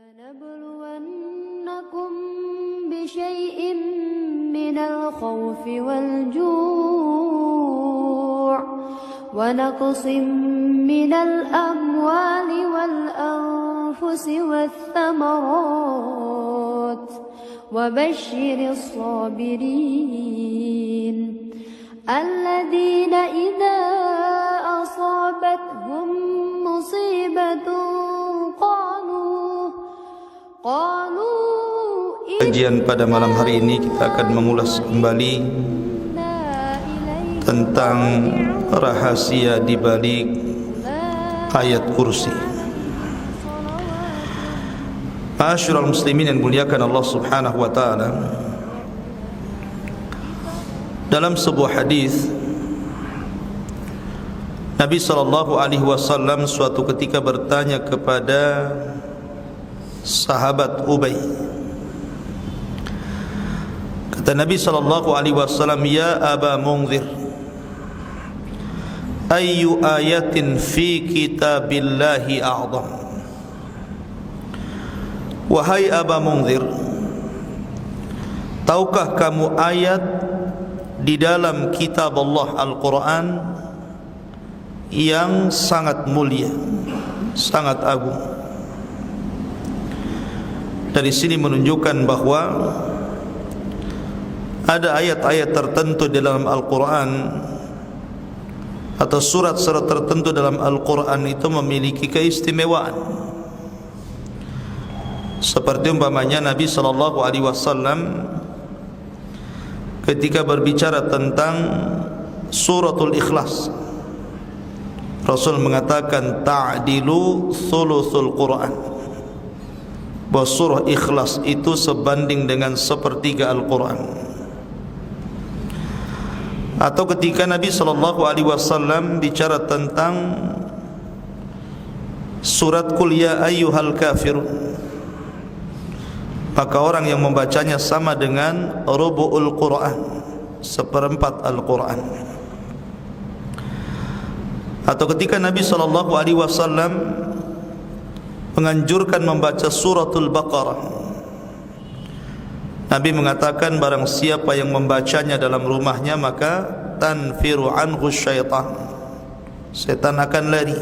لنبلونكم بشيء من الخوف والجوع ونقص من الأموال والأنفس والثمرات وبشر الصابرين الذين إذا أصابتهم مصيبة Kajian pada malam hari ini kita akan mengulas kembali tentang rahasia di balik ayat kursi. Ma'asyiral muslimin yang muliakan Allah Subhanahu wa taala, dalam sebuah hadis Nabi sallallahu alaihi wasallam suatu ketika bertanya kepada sahabat Ubay. Kata Nabi sallallahu alaihi wasallam, "Ya Aba Munzir, ayyu ayatin fi kitabillahi a'zam?" Wahai Aba Munzir, tahukah kamu ayat di dalam kitab Allah Al-Quran yang sangat mulia, sangat agung? Dari sini menunjukkan bahawa ada ayat-ayat tertentu dalam Al-Quran atau surat-surat tertentu dalam Al-Quran itu memiliki keistimewaan. Seperti umpamanya Nabi SAW ketika berbicara tentang suratul Ikhlas, Rasul mengatakan ta'dilu thuluthul Quran, bahwa surah Ikhlas itu sebanding dengan sepertiga Al-Quran. Atau ketika Nabi SAW bicara tentang surat Qul ya ayyuhal kafirun, maka orang yang membacanya sama dengan rubu'ul Quran, seperempat Al-Quran. Atau ketika Nabi SAW menganjurkan membaca suratul Baqarah, Nabi mengatakan barang siapa yang membacanya dalam rumahnya maka tanfiru anhu syaitan, setan akan lari.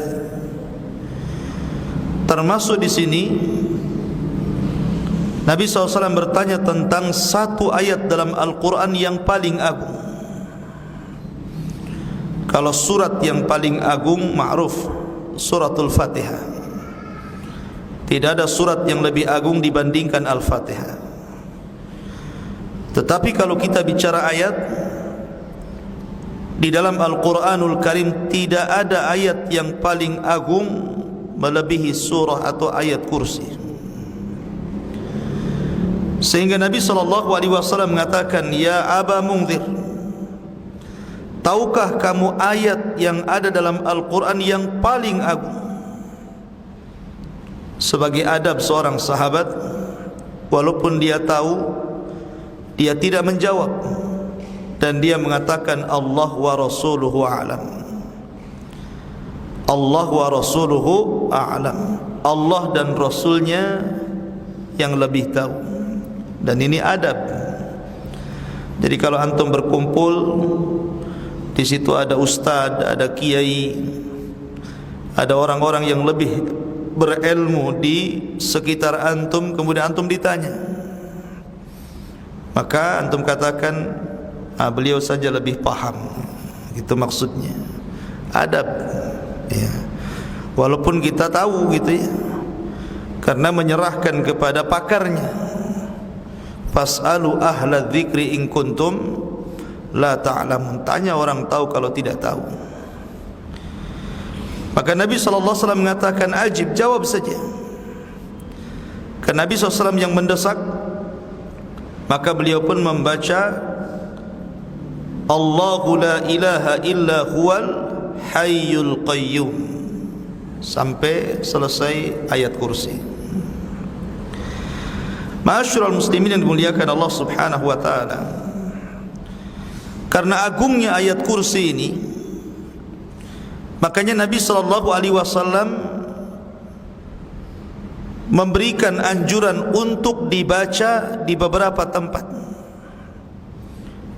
Termasuk di sini Nabi SAW bertanya tentang satu ayat dalam Al-Quran yang paling agung. Kalau surat yang paling agung ma'ruf suratul Fatihah, tidak ada surat yang lebih agung dibandingkan Al-Fatihah. Tetapi kalau kita bicara ayat di dalam Al-Quranul Karim, tidak ada ayat yang paling agung melebihi surah atau ayat kursi. Sehingga Nabi SAW mengatakan, "Ya Aba Munzir, tahukah kamu ayat yang ada dalam Al-Quran yang paling agung?" Sebagai adab seorang sahabat, walaupun dia tahu, dia tidak menjawab, dan dia mengatakan Allah wa rasuluhu a'lam. Allah wa rasuluhu a'lam, Allah dan Rasulnya yang lebih tahu. Dan ini adab. Jadi kalau antum berkumpul, di situ ada ustaz, ada kiai, ada orang-orang yang lebih berilmu di sekitar antum, kemudian antum ditanya, maka antum katakan, beliau saja lebih paham. Itu maksudnya adab, ya. Walaupun kita tahu gitu ya, karena menyerahkan kepada pakarnya. Fas'alu ahla dzikri in kuntum la ta'lamun, tanya orang tahu kalau tidak tahu. Maka Nabi SAW mengatakan, ajib, jawab saja. Karena Nabi SAW yang mendesak, maka beliau pun membaca Allahu la ilaha illa huwal hayyul qayyum sampai selesai ayat kursi. Ma'asyiral muslimin yang dimuliakan Allah Subhanahu wa taala, karena agungnya ayat kursi ini, makanya Nabi SAW memberikan anjuran untuk dibaca di beberapa tempat,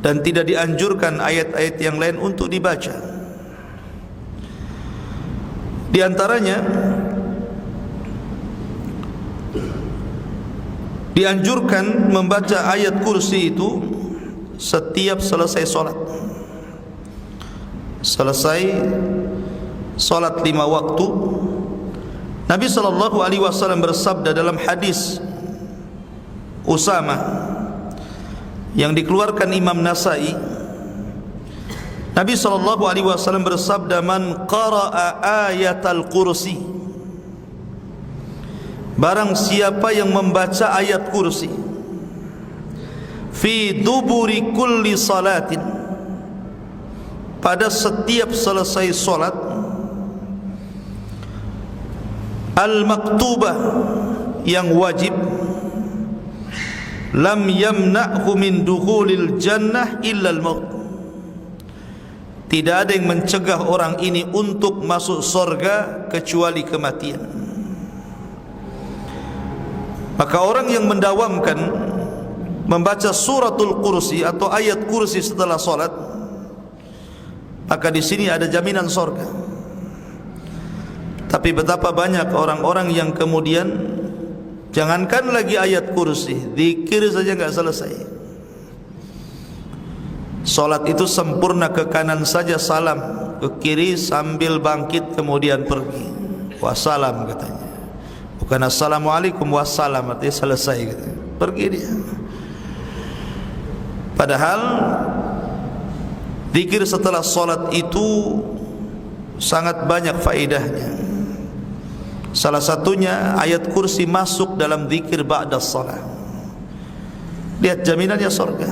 dan tidak dianjurkan ayat-ayat yang lain untuk dibaca. Di antaranya dianjurkan membaca ayat kursi itu setiap selesai solat. Selesai solat 5 waktu, Nabi SAW bersabda dalam hadis Usama yang dikeluarkan Imam Nasai. Nabi SAW bersabda, "Man qara'a ayatal kursi," barang siapa yang membaca ayat kursi, fi duburi kulli salatin, pada setiap selesai solat, al-maktubah, yang wajib, lam yamna'hu min dukhulil jannah illa al-maut, tidak ada yang mencegah orang ini untuk masuk surga kecuali kematian. Maka orang yang mendawamkan membaca suratul kursi atau ayat kursi setelah solat, maka di sini ada jaminan surga. Tapi betapa banyak orang-orang yang kemudian jangankan lagi ayat kursi, zikir saja enggak selesai. Solat itu sempurna ke kanan saja salam, ke kiri sambil bangkit kemudian pergi. Wassalam katanya. Bukan assalamualaikum wassalam, artinya selesai katanya. Pergi dia. Padahal zikir setelah solat itu sangat banyak faedahnya. Salah satunya ayat kursi masuk dalam zikir ba'da salat. Lihat jaminannya surga.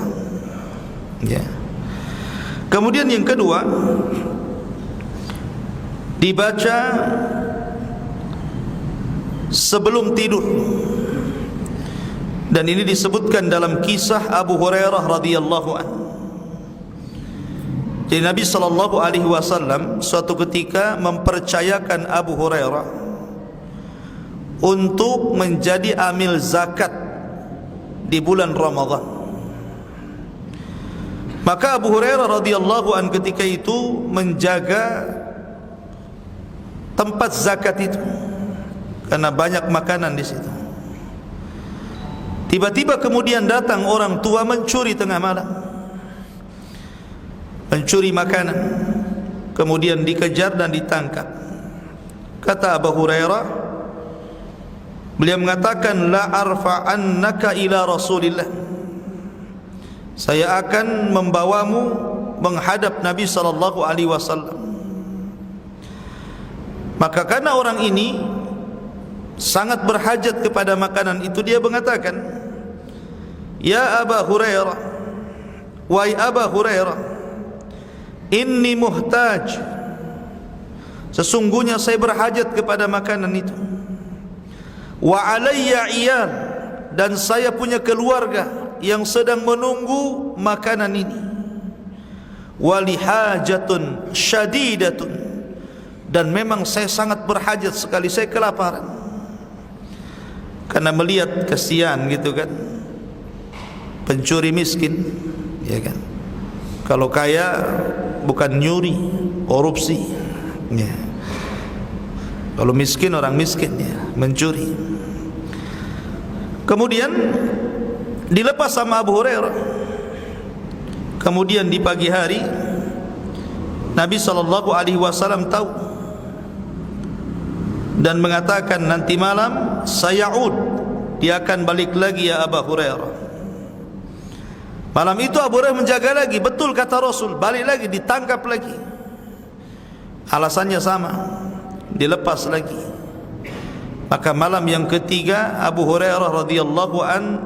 Ya. Kemudian yang kedua, dibaca sebelum tidur. Dan ini disebutkan dalam kisah Abu Hurairah radhiyallahu anhu. Jadi Nabi SAW suatu ketika mempercayakan Abu Hurairah untuk menjadi amil zakat di bulan Ramadan. Maka Abu Hurairah radhiyallahu anhu ketika itu menjaga tempat zakat itu karena banyak makanan di situ. Tiba-tiba kemudian datang orang tua mencuri tengah malam, mencuri makanan, kemudian dikejar dan ditangkap. Kata Abu Hurairah, beliau mengatakan, la arfa'annaka ila Rasulillah, saya akan membawamu menghadap Nabi SAW. Maka karena orang ini sangat berhajat kepada makanan itu, dia mengatakan, ya Aba Hurairah, wahai Aba Hurairah, inni muhtaj, sesungguhnya saya berhajat kepada makanan itu. Wa alayya iyal, dan saya punya keluarga yang sedang menunggu makanan ini. Walihajatun syadidatun, dan memang saya sangat berhajat sekali, saya kelaparan. Karena melihat kesian gitu kan, pencuri miskin, ya kan. Kalau kaya bukan nyuri, korupsi, ya. Kalau miskin orang miskin, ya, mencuri. Kemudian dilepas sama Abu Hurairah. Kemudian di pagi hari Nabi SAW tahu dan mengatakan, nanti malam saya'ud, dia akan balik lagi ya Abu Hurairah. Malam itu Abu Hurairah menjaga lagi, betul kata Rasul, balik lagi, ditangkap lagi. Alasannya sama, dilepas lagi. Maka malam yang ketiga Abu Hurairah radhiyallahu an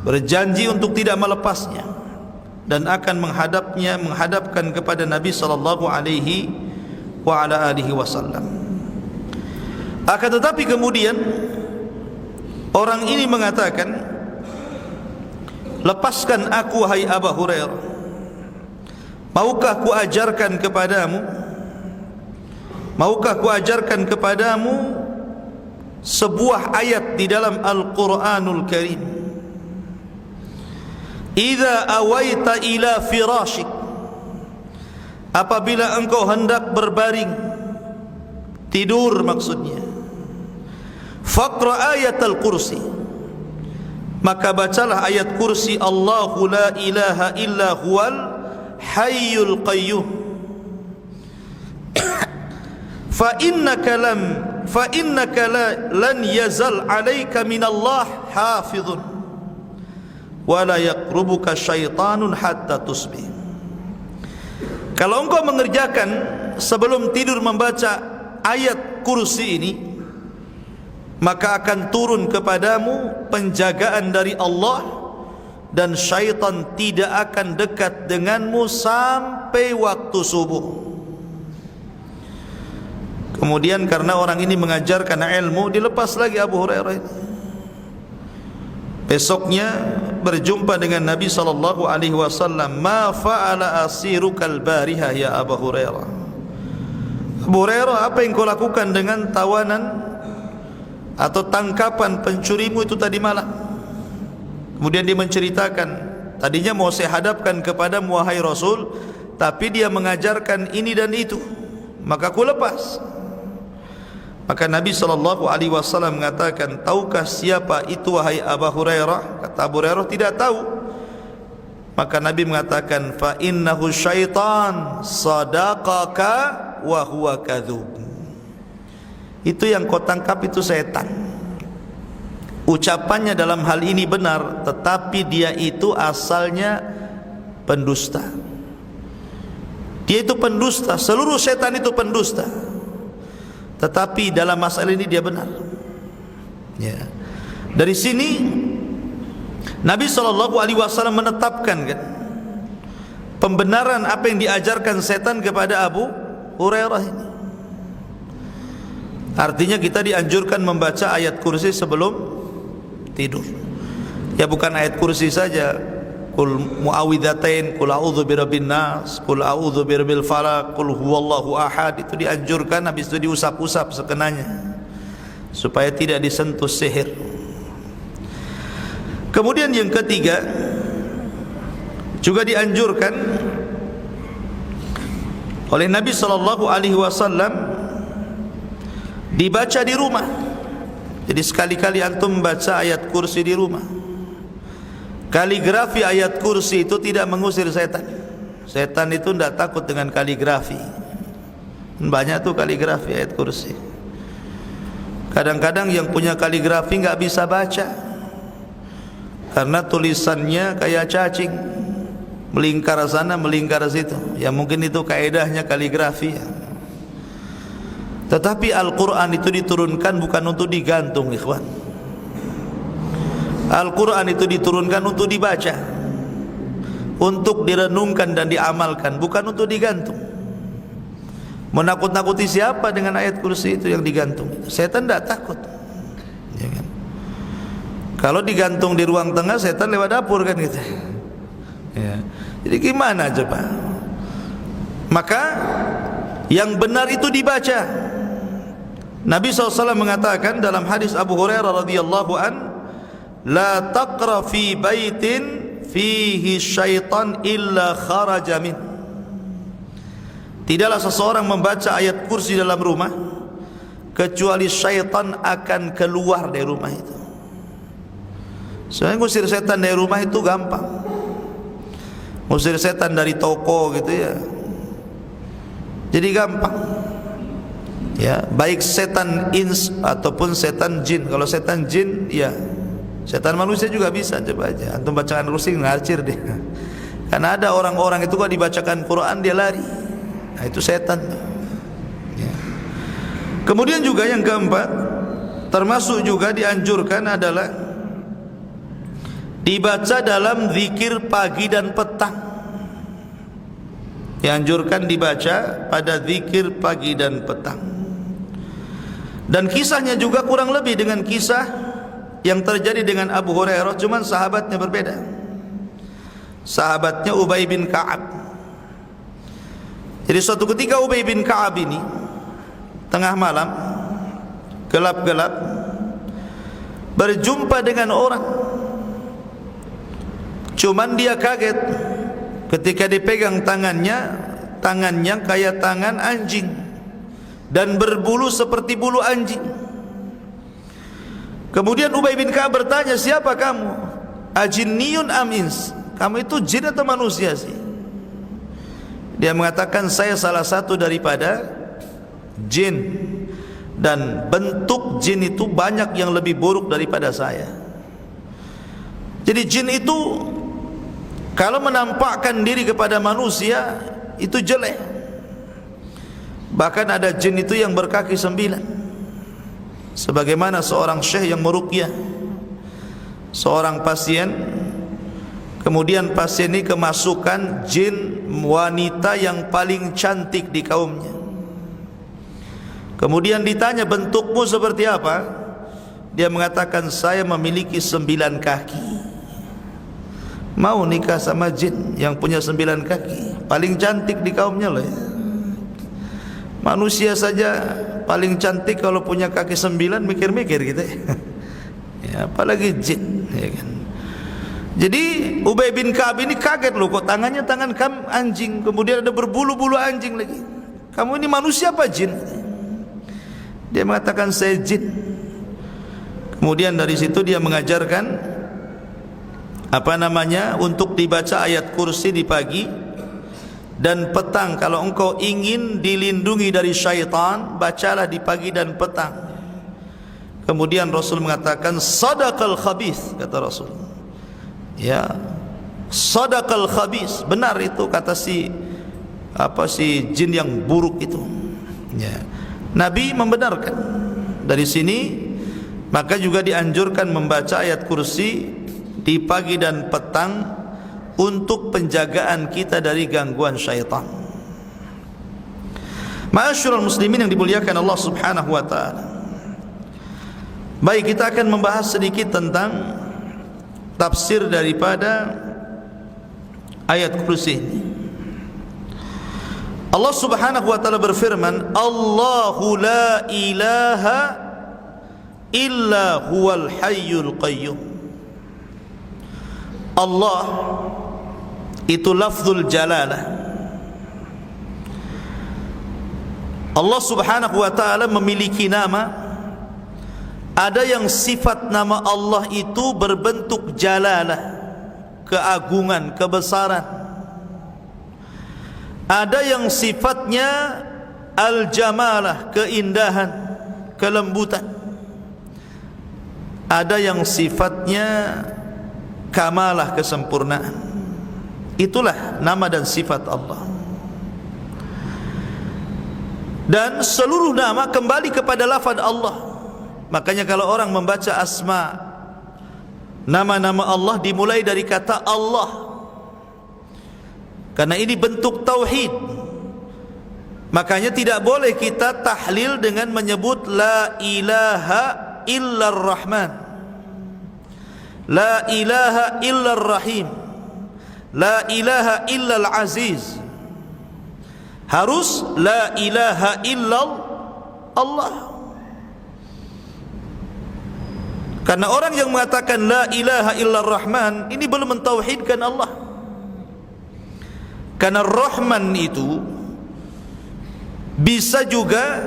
berjanji untuk tidak melepasnya dan akan menghadapkan kepada Nabi sallallahu alaihi wasallam. Akan tetapi kemudian orang ini mengatakan, lepaskan aku hai Abu Hurairah, maukah ku ajarkan kepadamu sebuah ayat di dalam Al-Quranul Karim. Idza awaita ila firashik, apabila engkau hendak berbaring tidur maksudnya, faqra ayatul kursi, maka bacalah ayat kursi, Allahu la ilaha illa huwal hayyul qayyum fa innaka lan yazal alaika minallah hafizun wa la yaqrubuka syaitanun hatta tusbih. Kalau engkau mengerjakan sebelum tidur membaca ayat kursi ini, maka akan turun kepadamu penjagaan dari Allah, dan syaitan tidak akan dekat denganmu sampai waktu subuh. Kemudian karena orang ini mengajarkan ilmu, dilepas lagi Abu Hurairah ini. Besoknya berjumpa dengan Nabi SAW. Ma fa'ala asirukal barihah ya Abu Hurairah. Abu Hurairah, apa yang kau lakukan dengan tawanan atau tangkapan pencurimu itu tadi malam? Kemudian dia menceritakan, tadinya mau saya hadapkan kepada wahai Rasul, tapi dia mengajarkan ini dan itu, maka aku lepas. Maka Nabi SAW mengatakan, tahukah siapa itu wahai Abu Hurairah? Kata Abu Hurairah, tidak tahu. Maka Nabi mengatakan, fa innahu syaitan sadaqaka wa huwa kadzub. Itu yang kau tangkap itu setan. Ucapannya dalam hal ini benar, tetapi dia itu asalnya pendusta. Dia itu pendusta, seluruh setan itu pendusta. Tetapi dalam masalah ini dia benar. Ya. Dari sini Nabi SAW menetapkan kan pembenaran apa yang diajarkan setan kepada Abu Hurairah ini. Artinya kita dianjurkan membaca ayat kursi sebelum tidur. Ya bukan ayat kursi saja, Qul muawwidzatain, Qul a'udzu birabbin nas, Qul a'udzu birabbil falaq, Qul huwallahu ahad, itu dianjurkan, habis itu diusap-usap sekenanya supaya tidak disentuh sihir. Kemudian yang ketiga, juga dianjurkan oleh Nabi SAW dibaca di rumah. Jadi sekali-kali antum membaca ayat kursi di rumah. Kaligrafi ayat kursi itu tidak mengusir setan. Setan itu tidak takut dengan kaligrafi. Banyak tuh kaligrafi ayat kursi. Kadang-kadang yang punya kaligrafi nggak bisa baca karena tulisannya kayak cacing, melingkar sana melingkar situ. Ya mungkin itu kaedahnya kaligrafi. Tetapi Al-Quran itu diturunkan bukan untuk digantung, ikhwan. Al-Quran itu diturunkan untuk dibaca, untuk direnungkan dan diamalkan, bukan untuk digantung. Menakut-nakuti siapa dengan ayat kursi itu yang digantung? Setan tidak takut. Ya kan? Kalau digantung di ruang tengah, setan lewat dapur kan gitu. Ya. Jadi gimana coba? Maka yang benar itu dibaca. Nabi SAW mengatakan dalam hadis Abu Hurairah radhiyallahu an, la taqra fi baitin fihi syaitan illa kharaja min. Tidaklah seseorang membaca ayat kursi dalam rumah kecuali syaitan akan keluar dari rumah itu. Sebenarnya ngusir setan dari rumah itu gampang. Ngusir setan dari toko gitu ya, jadi gampang. Ya, baik setan ins ataupun setan jin. Kalau setan jin, ya setan manusia juga bisa. Coba aja antum bacakan kursi ngarcir dia. Karena ada orang-orang itu kalau dibacakan Quran dia lari. Nah, itu setan. Ya. Kemudian juga yang keempat, termasuk juga dianjurkan adalah dibaca dalam zikir pagi dan petang. Dianjurkan dibaca pada zikir pagi dan petang. Dan kisahnya juga kurang lebih dengan kisah yang terjadi dengan Abu Hurairah, cuman sahabatnya berbeda. Sahabatnya Ubay bin Ka'ab. Jadi suatu ketika Ubay bin Ka'ab ini tengah malam, gelap-gelap, berjumpa dengan orang, cuman dia kaget ketika dipegang tangannya kayak tangan anjing dan berbulu seperti bulu anjing. Kemudian Ubay bin Ka'ab bertanya, siapa kamu? Ajinniyun am ins? Kamu itu jin atau manusia sih? Dia mengatakan, saya salah satu daripada jin, dan bentuk jin itu banyak yang lebih buruk daripada saya. Jadi jin itu kalau menampakkan diri kepada manusia itu jelek. Bahkan ada jin itu yang berkaki 9. Sebagaimana seorang syekh yang meruqyah seorang pasien, kemudian pasien ini kemasukan jin wanita yang paling cantik di kaumnya. Kemudian ditanya, bentukmu seperti apa? Dia mengatakan, saya memiliki 9 kaki. Mau nikah sama jin yang punya 9 kaki? Paling cantik di kaumnya loh ya. Manusia saja paling cantik kalau punya kaki 9, mikir-mikir gitu ya. Ya, apalagi jin ya kan. Jadi Ubay bin Ka'ab ini kaget loh, kok tangannya tangan anjing, kemudian ada berbulu-bulu anjing lagi. Kamu ini manusia apa jin? Dia mengatakan, saya jin. Kemudian dari situ dia mengajarkan untuk dibaca ayat kursi di pagi dan petang. Kalau engkau ingin dilindungi dari syaitan, bacalah di pagi dan petang. Kemudian Rasul mengatakan, sadaqal khabith, kata Rasul. Ya, sadaqal khabith, benar itu kata si jin yang buruk itu. Ya. Nabi membenarkan. Dari sini maka juga dianjurkan membaca ayat kursi di pagi dan petang untuk penjagaan kita dari gangguan syaitan. Ma'asyiral muslimin yang dimuliakan Allah Subhanahu wa taala. Baik, kita akan membahas sedikit tentang tafsir daripada ayat kursi ini. Allah Subhanahu wa taala berfirman, Allahu la ilaha illa huwal hayyul qayyum. Allah itu lafzul jalalah. Allah Subhanahu wa taala memiliki nama. Ada yang sifat nama Allah itu berbentuk jalalah, keagungan, kebesaran. Ada yang sifatnya al-jamalah, keindahan, kelembutan. Ada yang sifatnya kamalah, kesempurnaan. Itulah nama dan sifat Allah. Dan seluruh nama kembali kepada lafaz Allah. Makanya kalau orang membaca asma, nama-nama Allah dimulai dari kata Allah, karena ini bentuk tauhid. Makanya tidak boleh kita tahlil dengan menyebut la ilaha illar rahman, la ilaha illar rahim, la ilaha illal aziz. Harus la ilaha illal Allah. Karena orang yang mengatakan la ilaha illar rahman ini belum mentauhidkan Allah. Karena Rahman itu bisa juga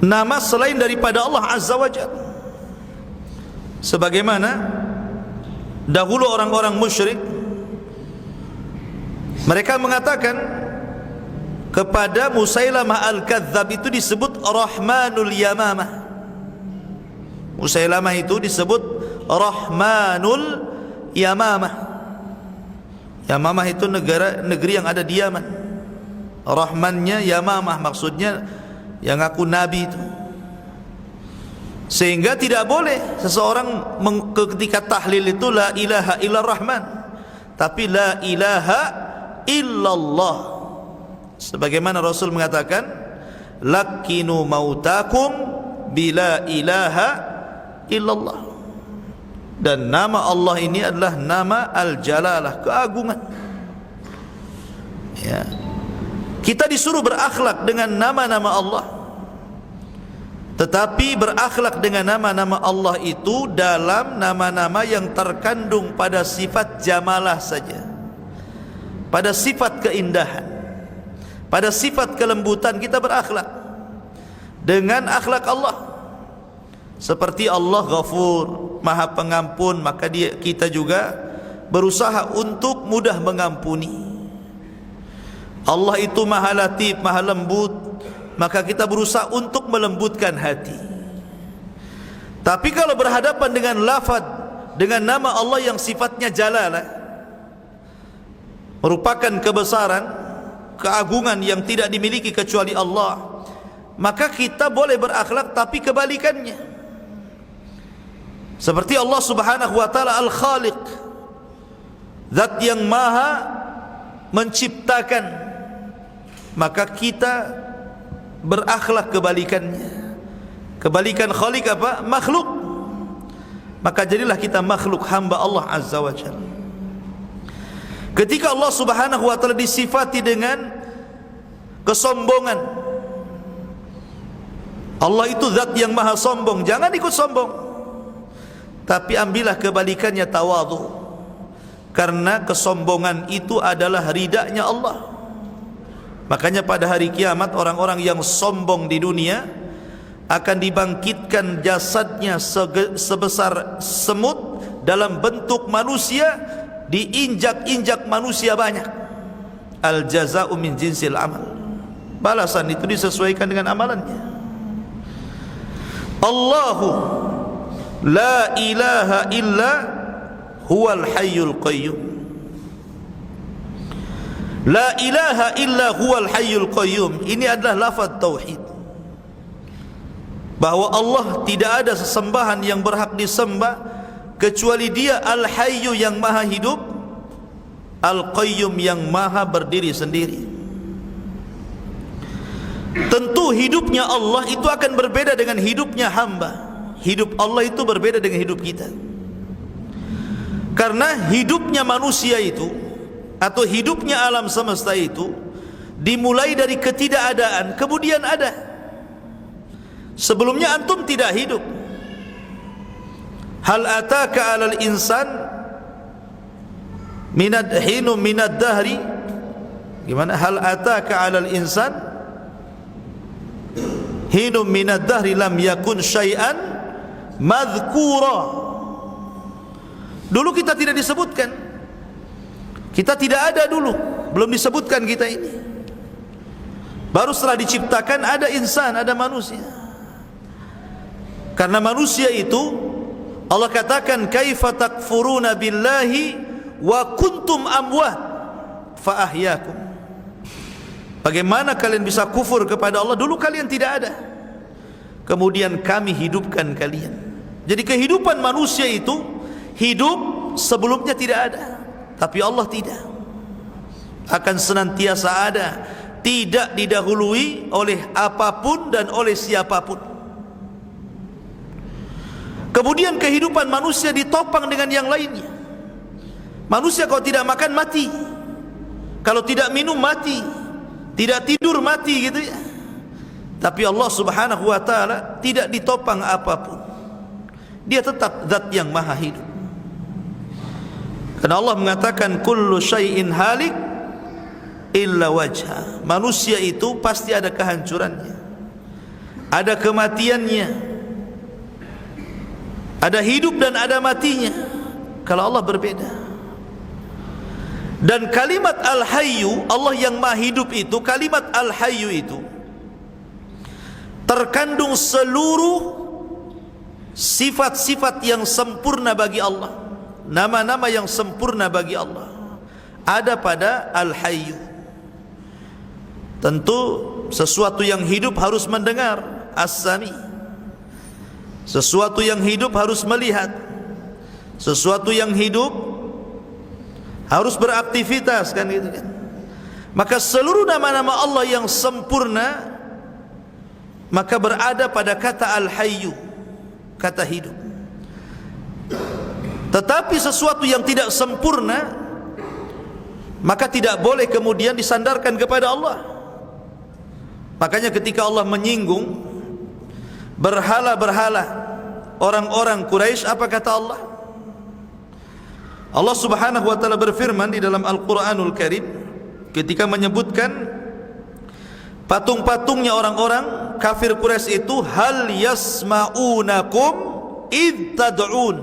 nama selain daripada Allah Azza wa Jalla. Sebagaimana dahulu orang-orang musyrik, mereka mengatakan kepada Musailamah al-Kadzab itu disebut Rahmanul Yamamah. Musailamah itu disebut Rahmanul Yamamah. Yamamah itu negeri yang ada di Yaman. Rahmannya Yamamah, maksudnya yang ngaku nabi itu. Sehingga tidak boleh seseorang ketika tahlil itu la ilaha illar rahman, tapi la ilaha illallah. Sebagaimana Rasul mengatakan, lakinu mautakum bila ilaha illallah. Dan nama Allah ini adalah nama Al-Jalalah, keagungan. Ya. Kita disuruh berakhlak dengan nama-nama Allah. Tetapi berakhlak dengan nama-nama Allah itu dalam nama-nama yang terkandung pada sifat jamalah saja, pada sifat keindahan, pada sifat kelembutan kita berakhlak dengan akhlak Allah. Seperti Allah Ghafur, Maha Pengampun, maka kita juga berusaha untuk mudah mengampuni. Allah itu Maha Latif, Maha Lembut, maka kita berusaha untuk melembutkan hati. Tapi kalau berhadapan dengan lafaz dengan nama Allah yang sifatnya jalalah, merupakan kebesaran, keagungan yang tidak dimiliki kecuali Allah, maka kita boleh berakhlak tapi kebalikannya. Seperti Allah Subhanahu wa taala Al-Khaliq, zat yang maha menciptakan, maka kita berakhlak kebalikannya. Kebalikan khaliq apa? Makhluk. Maka jadilah kita makhluk, hamba Allah Azza wa Jalla. Ketika Allah Subhanahu wa taala disifati dengan kesombongan, Allah itu zat yang maha sombong, jangan ikut sombong, tapi ambillah kebalikannya, tawadhu. Karena kesombongan itu adalah ridanya Allah. Makanya pada hari kiamat orang-orang yang sombong di dunia akan dibangkitkan jasadnya sebesar semut dalam bentuk manusia, diinjak-injak manusia banyak. Al jaza'u min jinsil amal. Balasan itu disesuaikan dengan amalannya. Allahu la ilaha illa huwal hayyul qayyum. La ilaha illa huwal hayyul qayyum. Ini adalah lafaz tauhid, bahwa Allah tidak ada sesembahan yang berhak disembah kecuali Dia Al-Hayyu yang maha hidup, Al-Qayyum yang maha berdiri sendiri. Tentu hidupnya Allah itu akan berbeda dengan hidupnya hamba. Hidup Allah itu berbeda dengan hidup kita. Karena hidupnya manusia itu, atau hidupnya alam semesta itu, dimulai dari ketidakadaan kemudian ada. Sebelumnya antum tidak hidup. Hal ataka 'alal insan hinum minad dahri, gimana? Hal ataka 'alal insan hinum minad dahri lam yakun syai'an madhkura. Dulu kita tidak disebutkan, kita tidak ada dulu, belum disebutkan kita ini. Baru setelah diciptakan ada insan, ada manusia. Karena manusia itu Allah katakan, kaifa takfuruna billahi wa kuntum amwat fa ahyakum. Bagaimana kalian bisa kufur kepada Allah, dulu kalian tidak ada, kemudian kami hidupkan kalian. Jadi kehidupan manusia itu hidup sebelumnya tidak ada, tapi Allah tidak, akan senantiasa ada, tidak didahului oleh apapun dan oleh siapapun. Kemudian kehidupan manusia ditopang dengan yang lainnya. Manusia kalau tidak makan mati, kalau tidak minum mati, tidak tidur mati, gitu ya. Tapi Allah Subhanahu wa taala tidak ditopang apapun. Dia tetap zat yang maha hidup. Karena Allah mengatakan kullu syai'in halik illa wajha. Manusia itu pasti ada kehancurannya, ada kematiannya, ada hidup dan ada matinya. Kalau Allah berbeda. Dan kalimat Al-Hayyu, Allah yang maha hidup itu, kalimat Al-Hayyu itu terkandung seluruh sifat-sifat yang sempurna bagi Allah, nama-nama yang sempurna bagi Allah ada pada Al-Hayyu. Tentu sesuatu yang hidup harus mendengar, As-Sami. Sesuatu yang hidup harus melihat. Sesuatu yang hidup harus beraktivitas, kan gitu kan. Maka seluruh nama-nama Allah yang sempurna maka berada pada kata Al-Hayyu, kata hidup. Tetapi sesuatu yang tidak sempurna maka tidak boleh kemudian disandarkan kepada Allah. Makanya ketika Allah menyinggung berhala-berhala orang-orang Quraisy. Apa kata Allah? Allah Subhanahu wa taala berfirman di dalam Al-Qur'anul Karim ketika menyebutkan patung-patungnya orang-orang kafir Quraisy itu, hal yasma'unakum id tad'un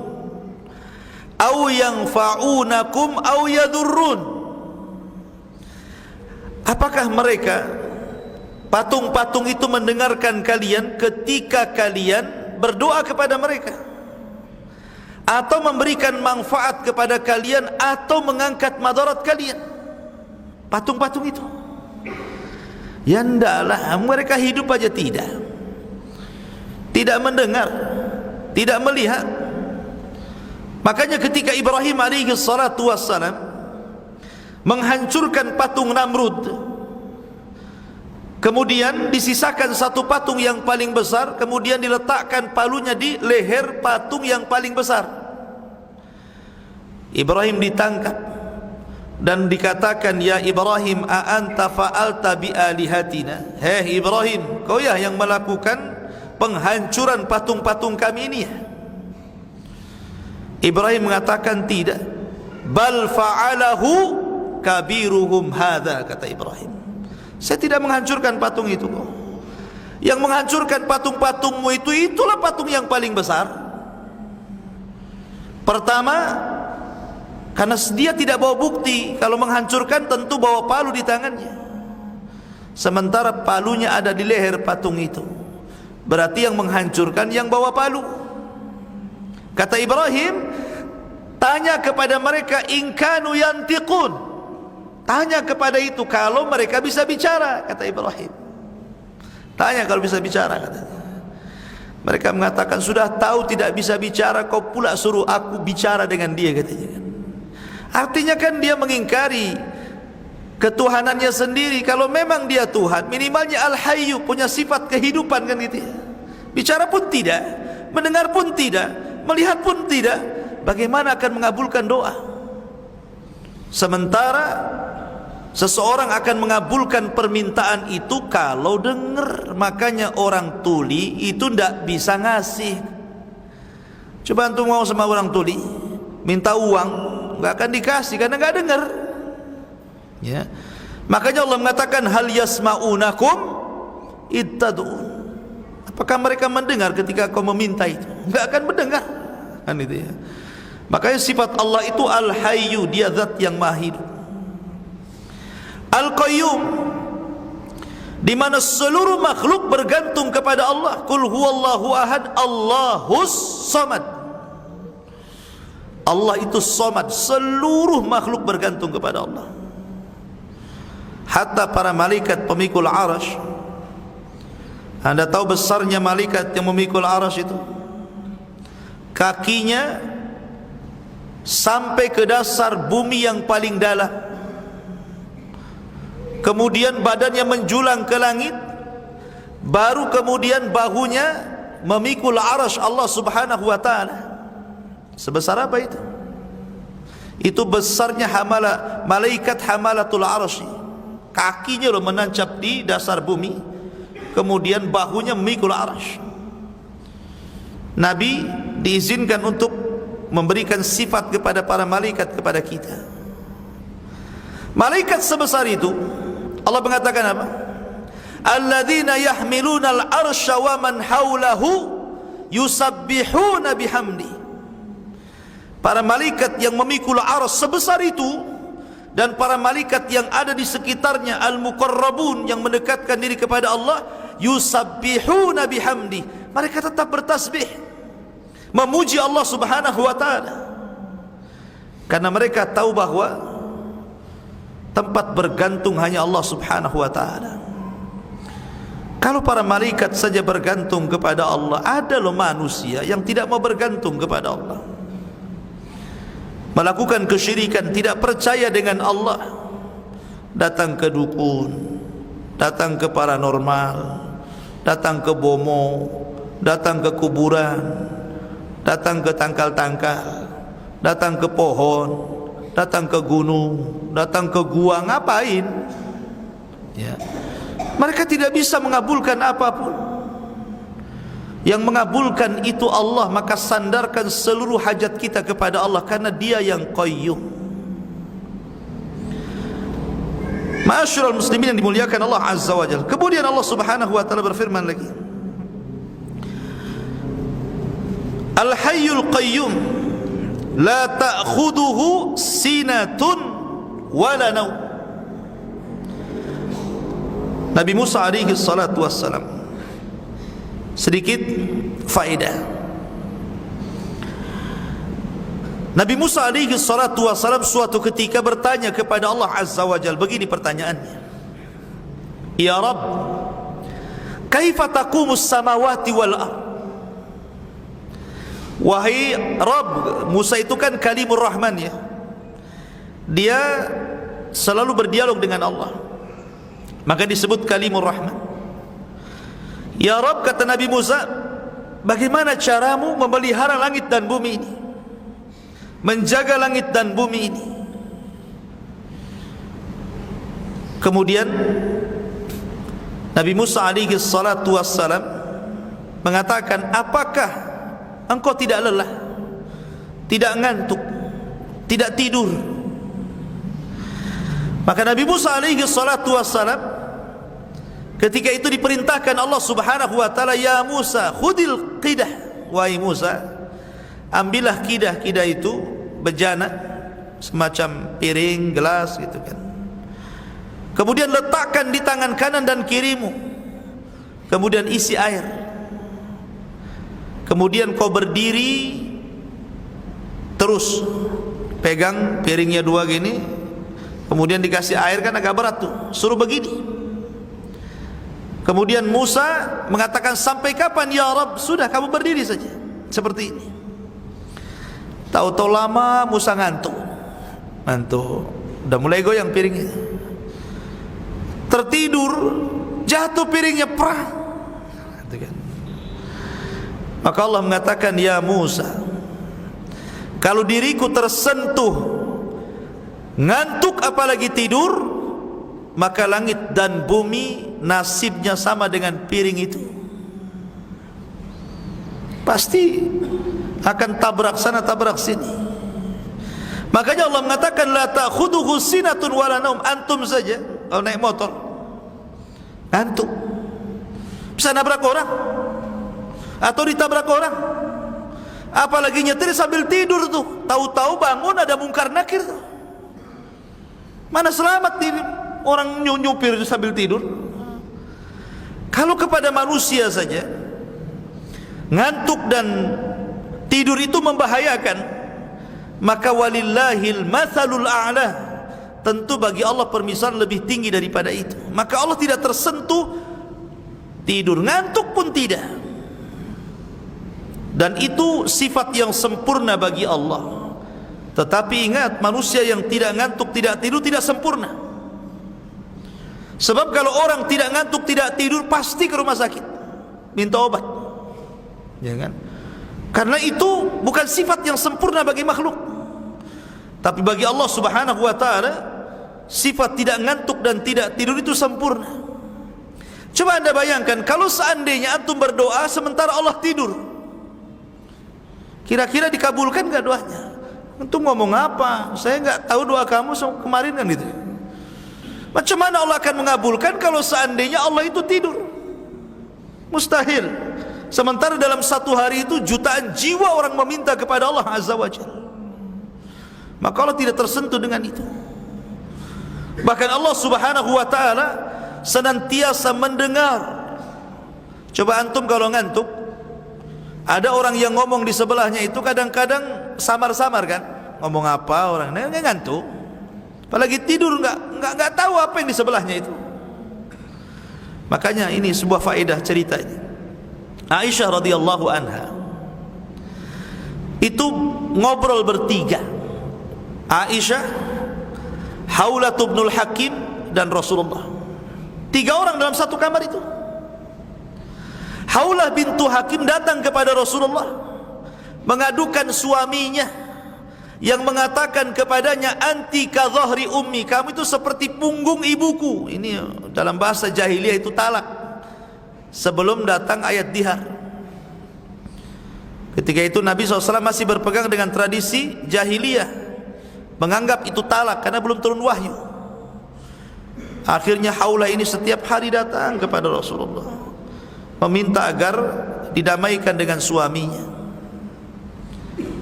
aw yanfa'unakum aw yadurrun. Apakah mereka, patung-patung itu, mendengarkan kalian ketika kalian berdoa kepada mereka, atau memberikan manfaat kepada kalian, atau mengangkat madarat kalian? Patung-patung itu, ya ndaklah, mereka hidup aja tidak mendengar, tidak melihat. Makanya ketika Ibrahim alaihi salatu wassalam menghancurkan patung Namrud, kemudian disisakan satu patung yang paling besar, kemudian diletakkan palunya di leher patung yang paling besar. Ibrahim ditangkap dan dikatakan, ya Ibrahim, a anta fa'alta bi alihatina. Hei Ibrahim, kau ya yang melakukan penghancuran patung-patung kami ini ya? Ibrahim mengatakan, tidak. Bal fa'alahu kabiruhum hadza, kata Ibrahim, saya tidak menghancurkan patung itu kok. Yang menghancurkan patung-patungmu itu, itulah patung yang paling besar. Pertama, karena dia tidak bawa bukti. Kalau menghancurkan tentu bawa palu di tangannya, sementara palunya ada di leher patung itu. Berarti yang menghancurkan yang bawa palu. Kata Ibrahim, tanya kepada mereka, in kanu yantiqun, tanya kepada itu kalau mereka bisa bicara, kata Ibrahim. Tanya kalau bisa bicara, katanya. Mereka mengatakan, sudah tahu tidak bisa bicara, kau pula suruh aku bicara dengan dia, katanya. Artinya kan dia mengingkari ketuhanannya sendiri. Kalau memang dia Tuhan, minimalnya Al-Hayyu, punya sifat kehidupan, kan gitu ya. Bicara pun tidak, mendengar pun tidak, melihat pun tidak, bagaimana akan mengabulkan doa? Sementara seseorang akan mengabulkan permintaan itu kalau dengar. Makanya orang tuli itu tidak bisa ngasih. Coba antum mau sama orang tuli, minta uang, nggak akan dikasih karena nggak dengar. Ya, makanya Allah mengatakan, hal yasma'unakum ittadun. Apakah mereka mendengar ketika kau meminta itu? Nggak akan mendengar, kan itu ya. Makanya sifat Allah itu Al-Hayyu, dia zat yang maha hidup. Al-Qayyum, di mana seluruh makhluk bergantung kepada Allah. Qul huwallahu ahad, Allahus samad. Allah itu samad, seluruh makhluk bergantung kepada Allah. Hatta para malaikat pemikul arasy. Anda tahu besarnya malaikat yang memikul arasy itu? Kakinya sampai ke dasar bumi yang paling dalam, kemudian badannya menjulang ke langit, baru kemudian bahunya memikul arasy Allah Subhanahu wa taala. Sebesar apa itu? Itu besarnya malaikat hamalatul arasy. Kakinya loh menancap di dasar bumi, kemudian bahunya memikul arasy. Nabi diizinkan untuk memberikan sifat kepada para malaikat kepada kita. Malaikat sebesar itu, Allah mengatakan apa? Alladzina yahmiluna al-arsya wa man hawlahu yusabbihuna bihamdi. Para malaikat yang memikul arsy sebesar itu, dan para malaikat yang ada di sekitarnya, al-muqarrabun, yang mendekatkan diri kepada Allah, yusabbihuna bihamdi, mereka tetap bertasbih, memuji Allah Subhanahu wa taala, karena mereka tahu bahwa tempat bergantung hanya Allah Subhanahu wa taala. Kalau para malaikat saja bergantung kepada Allah, ada loh manusia yang tidak mau bergantung kepada Allah, melakukan kesyirikan, tidak percaya dengan Allah, datang ke dukun, datang ke paranormal, datang ke bomo, datang ke kuburan, datang ke tangkal-tangkal, datang ke pohon, datang ke gunung, datang ke gua. Ngapain? Ya, mereka tidak bisa mengabulkan apapun. Yang mengabulkan itu Allah, maka sandarkan seluruh hajat kita kepada Allah, karena Dia yang Qayyum. Ma'asyiral muslimin yang dimuliakan Allah Azza wa Jalla. Kemudian Allah Subhanahu wa taala berfirman lagi, Al-Hayyul Qayyum la ta'khuduhu sinatun wala naum. Nabi Musa alaihi salatu wassalam, sedikit faedah. Nabi Musa alaihi salatu wassalam suatu ketika bertanya kepada Allah Azza wa Jalla, begini pertanyaannya, Ya Rabb, kaifa taqumus samawati wal ard? Wahai Rabb, Musa itu kan kalimur Rahman ya, dia selalu berdialog dengan Allah, maka disebut kalimur Rahman. Ya Rabb, kata Nabi Musa, bagaimana caramu memelihara langit dan bumi ini, menjaga langit dan bumi ini? Kemudian Nabi Musa alaihi salatu wassalam mengatakan, apakah engkau tidak lelah, tidak ngantuk, tidak tidur? Maka Nabi Musa alaihi salatu wassalam ketika itu diperintahkan Allah Subhanahu wa taala, Ya Musa khudil qidah, wahai Musa, ambillah kidah itu, bejana semacam piring, gelas gitu kan. Kemudian letakkan di tangan kanan dan kirimu, kemudian isi air. Kemudian kau berdiri, terus pegang piringnya dua gini, kemudian dikasih air, kan agak berat tuh, suruh begini. Kemudian Musa mengatakan, sampai kapan ya Rabb? Sudah, kamu berdiri saja seperti ini. Tahu-tahu lama Musa ngantuk, udah mulai goyang piringnya, tertidur, jatuh piringnya, perang. Maka Allah mengatakan, Ya Musa, kalau diriku tersentuh ngantuk apalagi tidur, maka langit dan bumi nasibnya sama dengan piring itu, pasti akan tabrak sana tabrak sini. Makanya Allah mengatakan, La ta'khuduhu sinatun wala naum. Antum saja kalau naik motor ngantuk, bisa nabrak orang atau ditabrak orang, apalagi nyetir sambil tidur tuh, tahu-tahu bangun ada mungkar nakir tuh. Mana selamat diri orang nyupir sambil tidur? Kalau kepada manusia saja ngantuk dan tidur itu membahayakan, maka walillahil matsalul a'la, tentu bagi Allah permisalan lebih tinggi daripada itu. Maka Allah tidak tersentuh tidur, ngantuk pun tidak. Dan itu sifat yang sempurna bagi Allah. Tetapi ingat, manusia yang tidak ngantuk, tidak tidur, tidak sempurna. Sebab kalau orang tidak ngantuk, tidak tidur, pasti ke rumah sakit minta obat, ya kan? Karena itu bukan sifat yang sempurna bagi makhluk. Tapi bagi Allah Subhanahu wa taala, sifat tidak ngantuk dan tidak tidur itu sempurna. Coba Anda bayangkan, kalau seandainya antum berdoa sementara Allah tidur, kira-kira dikabulkan gak doanya? Antum ngomong apa? Saya gak tahu doa kamu kemarin kan gitu. Macam mana Allah akan mengabulkan kalau seandainya Allah itu tidur? Mustahil. Sementara dalam satu hari itu jutaan jiwa orang meminta kepada Allah Azza wa Jalla. Maka Allah tidak tersentuh dengan itu. Bahkan Allah Subhanahu wa taala senantiasa mendengar. Coba antum kalau ngantuk, ada orang yang ngomong di sebelahnya itu kadang-kadang samar-samar kan, ngomong apa orang ini ngantuk, apalagi tidur nggak tahu apa yang di sebelahnya itu. Makanya ini sebuah faedah cerita ini. Aisyah radhiyallahu anha itu ngobrol bertiga, Aisyah, Haulah ibnul Hakim dan Rasulullah. 3 orang dalam satu kamar itu. Haulah bintu Hakim datang kepada Rasulullah mengadukan suaminya yang mengatakan kepadanya, anti ka dhahri ummi, kamu itu seperti punggung ibuku. Ini dalam bahasa jahiliyah itu talak, sebelum datang ayat dihar. Ketika itu Nabi SAW masih berpegang dengan tradisi jahiliyah, menganggap itu talak karena belum turun wahyu. Akhirnya Haulah ini setiap hari datang kepada Rasulullah, meminta agar didamaikan dengan suaminya.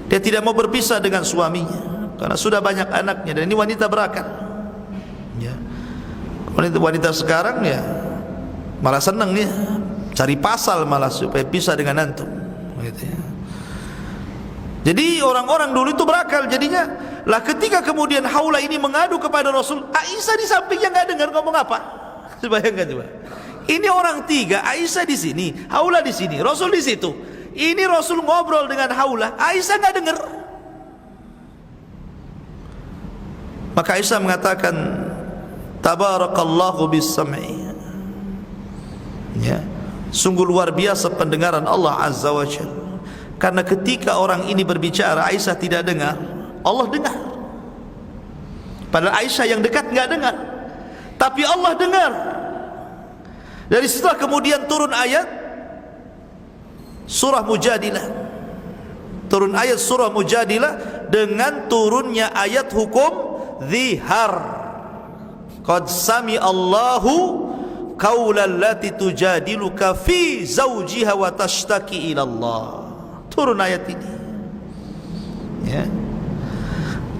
Dia tidak mau berpisah dengan suaminya karena sudah banyak anaknya, dan ini wanita berakal. Ya. Wanita sekarang ya malah senang dia cari pasal malah supaya pisah dengan antum, gitu ya. Jadi orang-orang dulu itu berakal. Jadinya lah ketika kemudian Haulah ini mengadu kepada Rasul, Aisyah di sampingnya nggak dengar ngomong apa. Bayangkan coba. Ini orang tiga, Aisyah di sini, Haulah di sini, Rasul di situ. Ini Rasul ngobrol dengan Haulah, Aisyah nggak dengar. Maka Aisyah mengatakan, Tabarakallahu bis-sam'i. Ya, sungguh luar biasa pendengaran Allah Azza wa Jalla. Karena ketika orang ini berbicara, Aisyah tidak dengar, Allah dengar. Padahal Aisyah yang dekat nggak dengar, tapi Allah dengar. Dari setelah kemudian turun ayat surah Mujadilah, turun ayat surah Mujadilah dengan turunnya ayat hukum zihar. Qad sami Allahu qaulal lati tujadiluka fi zawjiha wa tashtaki ila Allah. Turun ayat ini. Ya.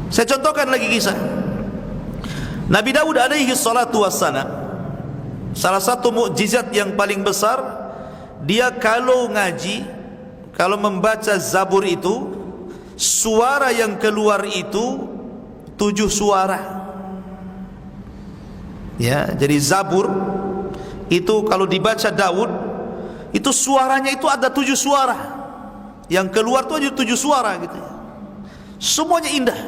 Saya contohkan lagi kisah Nabi Daud alaihi salatu wassalam. Salah satu mukjizat yang paling besar, dia kalau ngaji, kalau membaca Zabur itu, suara yang keluar itu 7 suara. Ya, jadi Zabur itu kalau dibaca Daud, itu suaranya itu ada 7 suara. Yang keluar itu aja 7 suara gitu ya. Semuanya indah.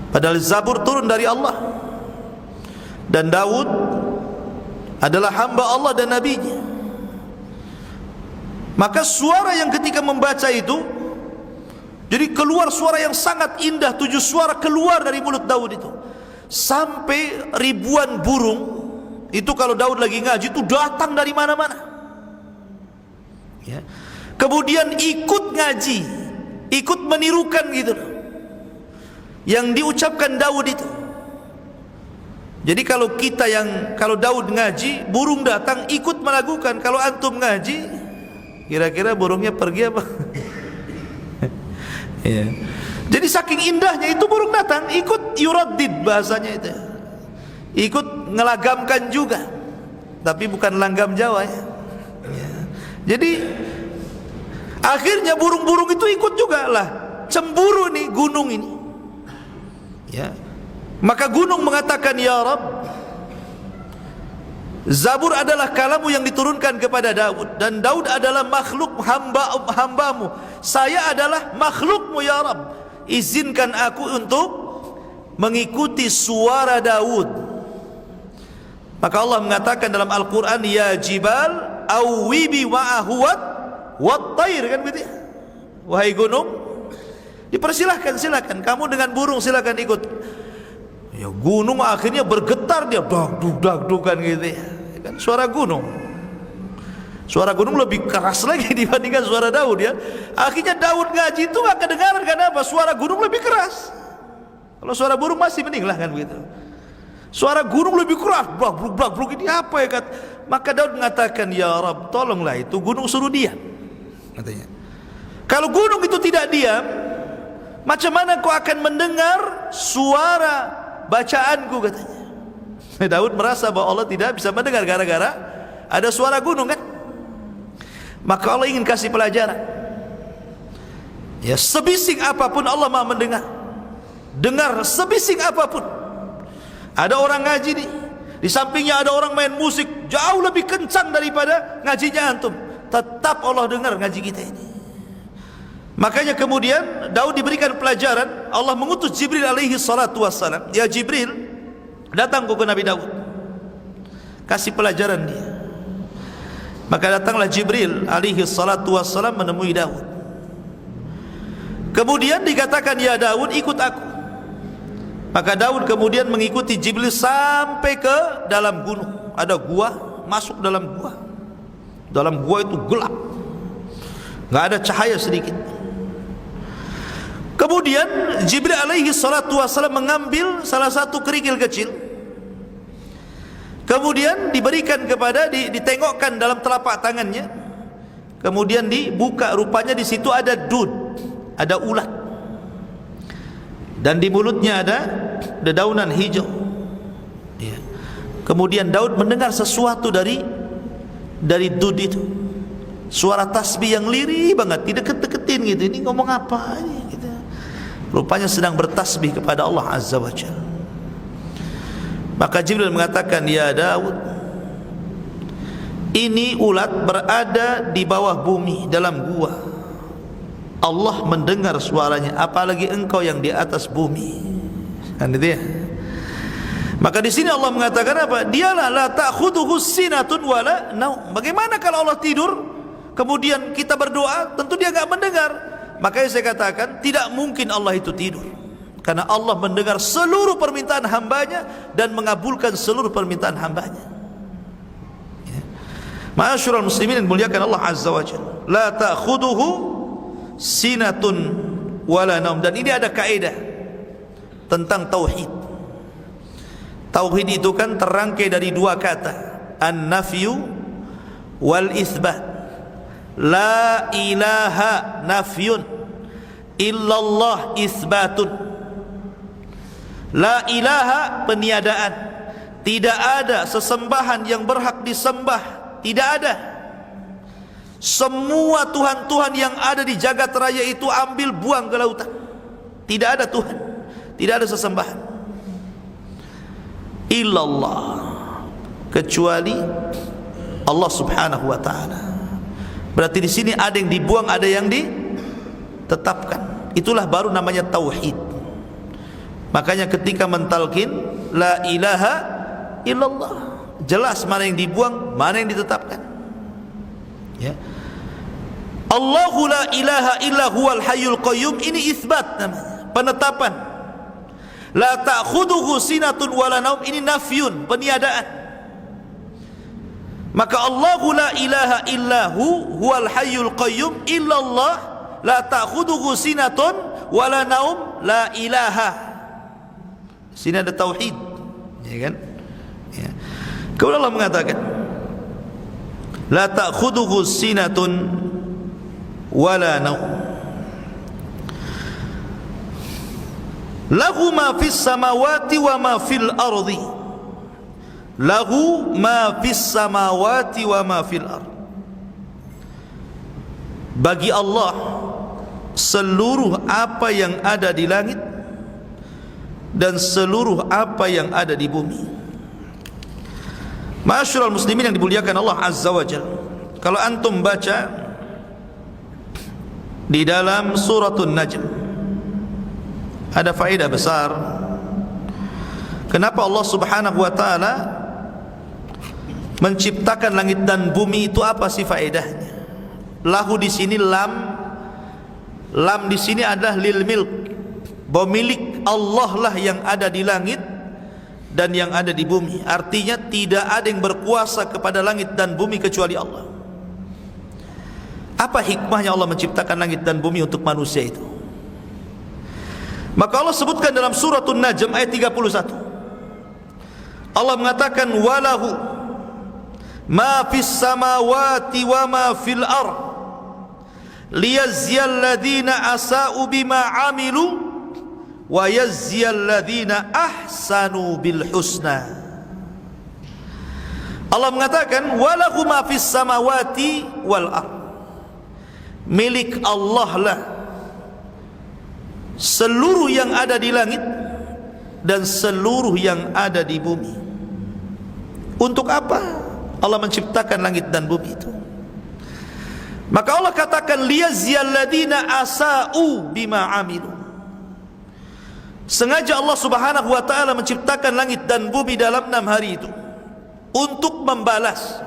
Padahal Zabur turun dari Allah, dan Daud adalah hamba Allah dan nabinya. Maka suara yang ketika membaca itu, jadi keluar suara yang sangat indah, 7 suara keluar dari mulut Daud itu. Sampai ribuan burung itu kalau Daud lagi ngaji itu datang dari mana-mana. Ya. Kemudian ikut ngaji, ikut menirukan gitu yang diucapkan Daud itu. Jadi kalau kita kalau Daud ngaji, burung datang ikut melakukan. Kalau antum ngaji, kira-kira burungnya pergi apa? Ya. Jadi saking indahnya itu burung datang ikut yuraddid, bahasanya itu, ikut ngelagamkan juga, tapi bukan langgam Jawa ya. Jadi akhirnya burung-burung itu ikut juga lah, cemburu nih gunung ini. Ya. Maka gunung mengatakan, ya Rabb, Zabur adalah kalamu yang diturunkan kepada Daud, dan Daud adalah makhluk hambamu. Saya adalah makhlukmu ya Rabb. Izinkan aku untuk mengikuti suara Daud. Maka Allah mengatakan dalam Al-Quran, ya jibal awwibi ma'ahu wat-tair, kan begitu. Wahai gunung, dipersilahkan, silakan kamu dengan burung silakan ikut. Ya gunung akhirnya bergetar, dia dagdug kan gitu ya. Kan suara gunung. Suara gunung lebih keras lagi dibandingkan suara Daud ya. Akhirnya Daud ngaji itu gak kedengaran, karena apa? Suara gunung lebih keras. Kalau suara burung masih mending lah kan begitu. Suara gunung lebih keras, blak ini apa ya kata? Maka Daud mengatakan, ya Rabb, tolonglah itu gunung suruh diam, katanya. Kalau gunung itu tidak diam, macam mana kau akan mendengar suara bacaanku, katanya. Daud merasa bahwa Allah tidak bisa mendengar gara-gara ada suara gunung kan. Maka Allah ingin kasih pelajaran. Ya, sebising apapun Allah maha mendengar. Dengar sebising apapun. Ada orang ngaji nih, di sampingnya ada orang main musik jauh lebih kencang daripada ngajinya antum, tetap Allah dengar ngaji kita ini. Makanya kemudian Daud diberikan pelajaran. Allah mengutus Jibril alaihi salatu wassalam. Ya Jibril, datang ke Nabi Daud, kasih pelajaran dia. Maka datanglah Jibril alaihi salatu wassalam menemui Daud. Kemudian dikatakan, ya Daud, ikut aku. Maka Daud kemudian mengikuti Jibril sampai ke dalam gunung. Ada gua, masuk dalam gua. Dalam gua itu gelap. enggak ada cahaya sedikit. Kemudian Jibril alaihi salatu wasallam mengambil salah satu kerikil kecil, kemudian diberikan kepada, ditengokkan dalam telapak tangannya, kemudian dibuka, rupanya di situ ada dud, ada ulat, dan di mulutnya ada dedaunan hijau. Ya. Kemudian Daud mendengar sesuatu dari dud itu, suara tasbih yang lirih banget, dideket-deketin gitu. Ini ngomong apa ini? Gitu. Rupanya sedang bertasbih kepada Allah Azza wa Jalla. Maka Jibril mengatakan, ya Daud, ini ulat berada di bawah bumi dalam gua. Allah mendengar suaranya, apalagi engkau yang di atas bumi. Kan itu ya. Maka di sini Allah mengatakan apa? Dialah la ta'khudhuhu sinatun wala naum. Bagaimana kalau Allah tidur, kemudian kita berdoa, tentu dia enggak mendengar. Makanya saya katakan tidak mungkin Allah itu tidur, karena Allah mendengar seluruh permintaan hambanya dan mengabulkan seluruh permintaan hambanya. Ya. Ma'asyiral muslimin yang dimuliakan Allah Azza wa Jalla, la ta'khudhuhu sinatun wala naum. Dan ini ada kaidah tentang tauhid. Tauhid itu kan terangkai dari dua kata, an-nafyu wal itsbat. La ilaha nafyun illallah itsbatun. La ilaha peniadaan, tidak ada sesembahan yang berhak disembah, tidak ada. Semua Tuhan-Tuhan yang ada di jagat raya itu ambil buang ke lautan. Tidak ada Tuhan, tidak ada sesembahan illallah, kecuali Allah Subhanahu wa taala. Berarti di sini ada yang dibuang, ada yang ditetapkan. Itulah baru namanya tauhid. Makanya ketika mentalkin la ilaha illallah, jelas mana yang dibuang, mana yang ditetapkan. Ya. Allahu la ilaha illa huwal hayyul qayyum, ini isbat namanya, penetapan. La ta'khudhuhu sinatun wala naum, ini nafyun, peniadaan. Maka Allahu la ilaha illahu huwal hayyul qayyum illallah la ta'khudhuhu sinatun wala naum, la ilaha. Sini ada tauhid, ya kan? Ya. Kemudian Allah mengatakan la ta'khudhuhu sinatun wala naum, lahu ma fis samawati wa ma fil ardi. Lahu ma fis samawati wa ma fil ardi. Bagi Allah seluruh apa yang ada di langit dan seluruh apa yang ada di bumi. Ma'asyiral muslimin yang dimuliakan Allah Azza wa Jalla, kalau antum baca di dalam suratul Najm, ada faedah besar. Kenapa Allah Subhanahu wa taala menciptakan langit dan bumi itu? Apa sih faedahnya? Lahu di sini lam di sini adalah lil milk, bahwa milik Allah lah yang ada di langit dan yang ada di bumi. Artinya tidak ada yang berkuasa kepada langit dan bumi kecuali Allah. Apa hikmahnya Allah menciptakan langit dan bumi untuk manusia itu? Maka Allah sebutkan dalam suratul Najm ayat 31. Allah mengatakan walahu ma fis samawati wa ma fil ard liyajziyal ladzina asa'u bima amilu wa yajziyal ladzina ahsanu bil husna. Allah mengatakan walahu ma fis samawati wal ard, milik Allah lah seluruh yang ada di langit dan seluruh yang ada di bumi. Untuk apa Allah menciptakan langit dan bumi itu? Maka Allah katakan liyajziyal ladzina asa'u bima amilu. Sengaja Allah Subhanahu wa taala menciptakan langit dan bumi dalam 6 hari itu untuk membalas.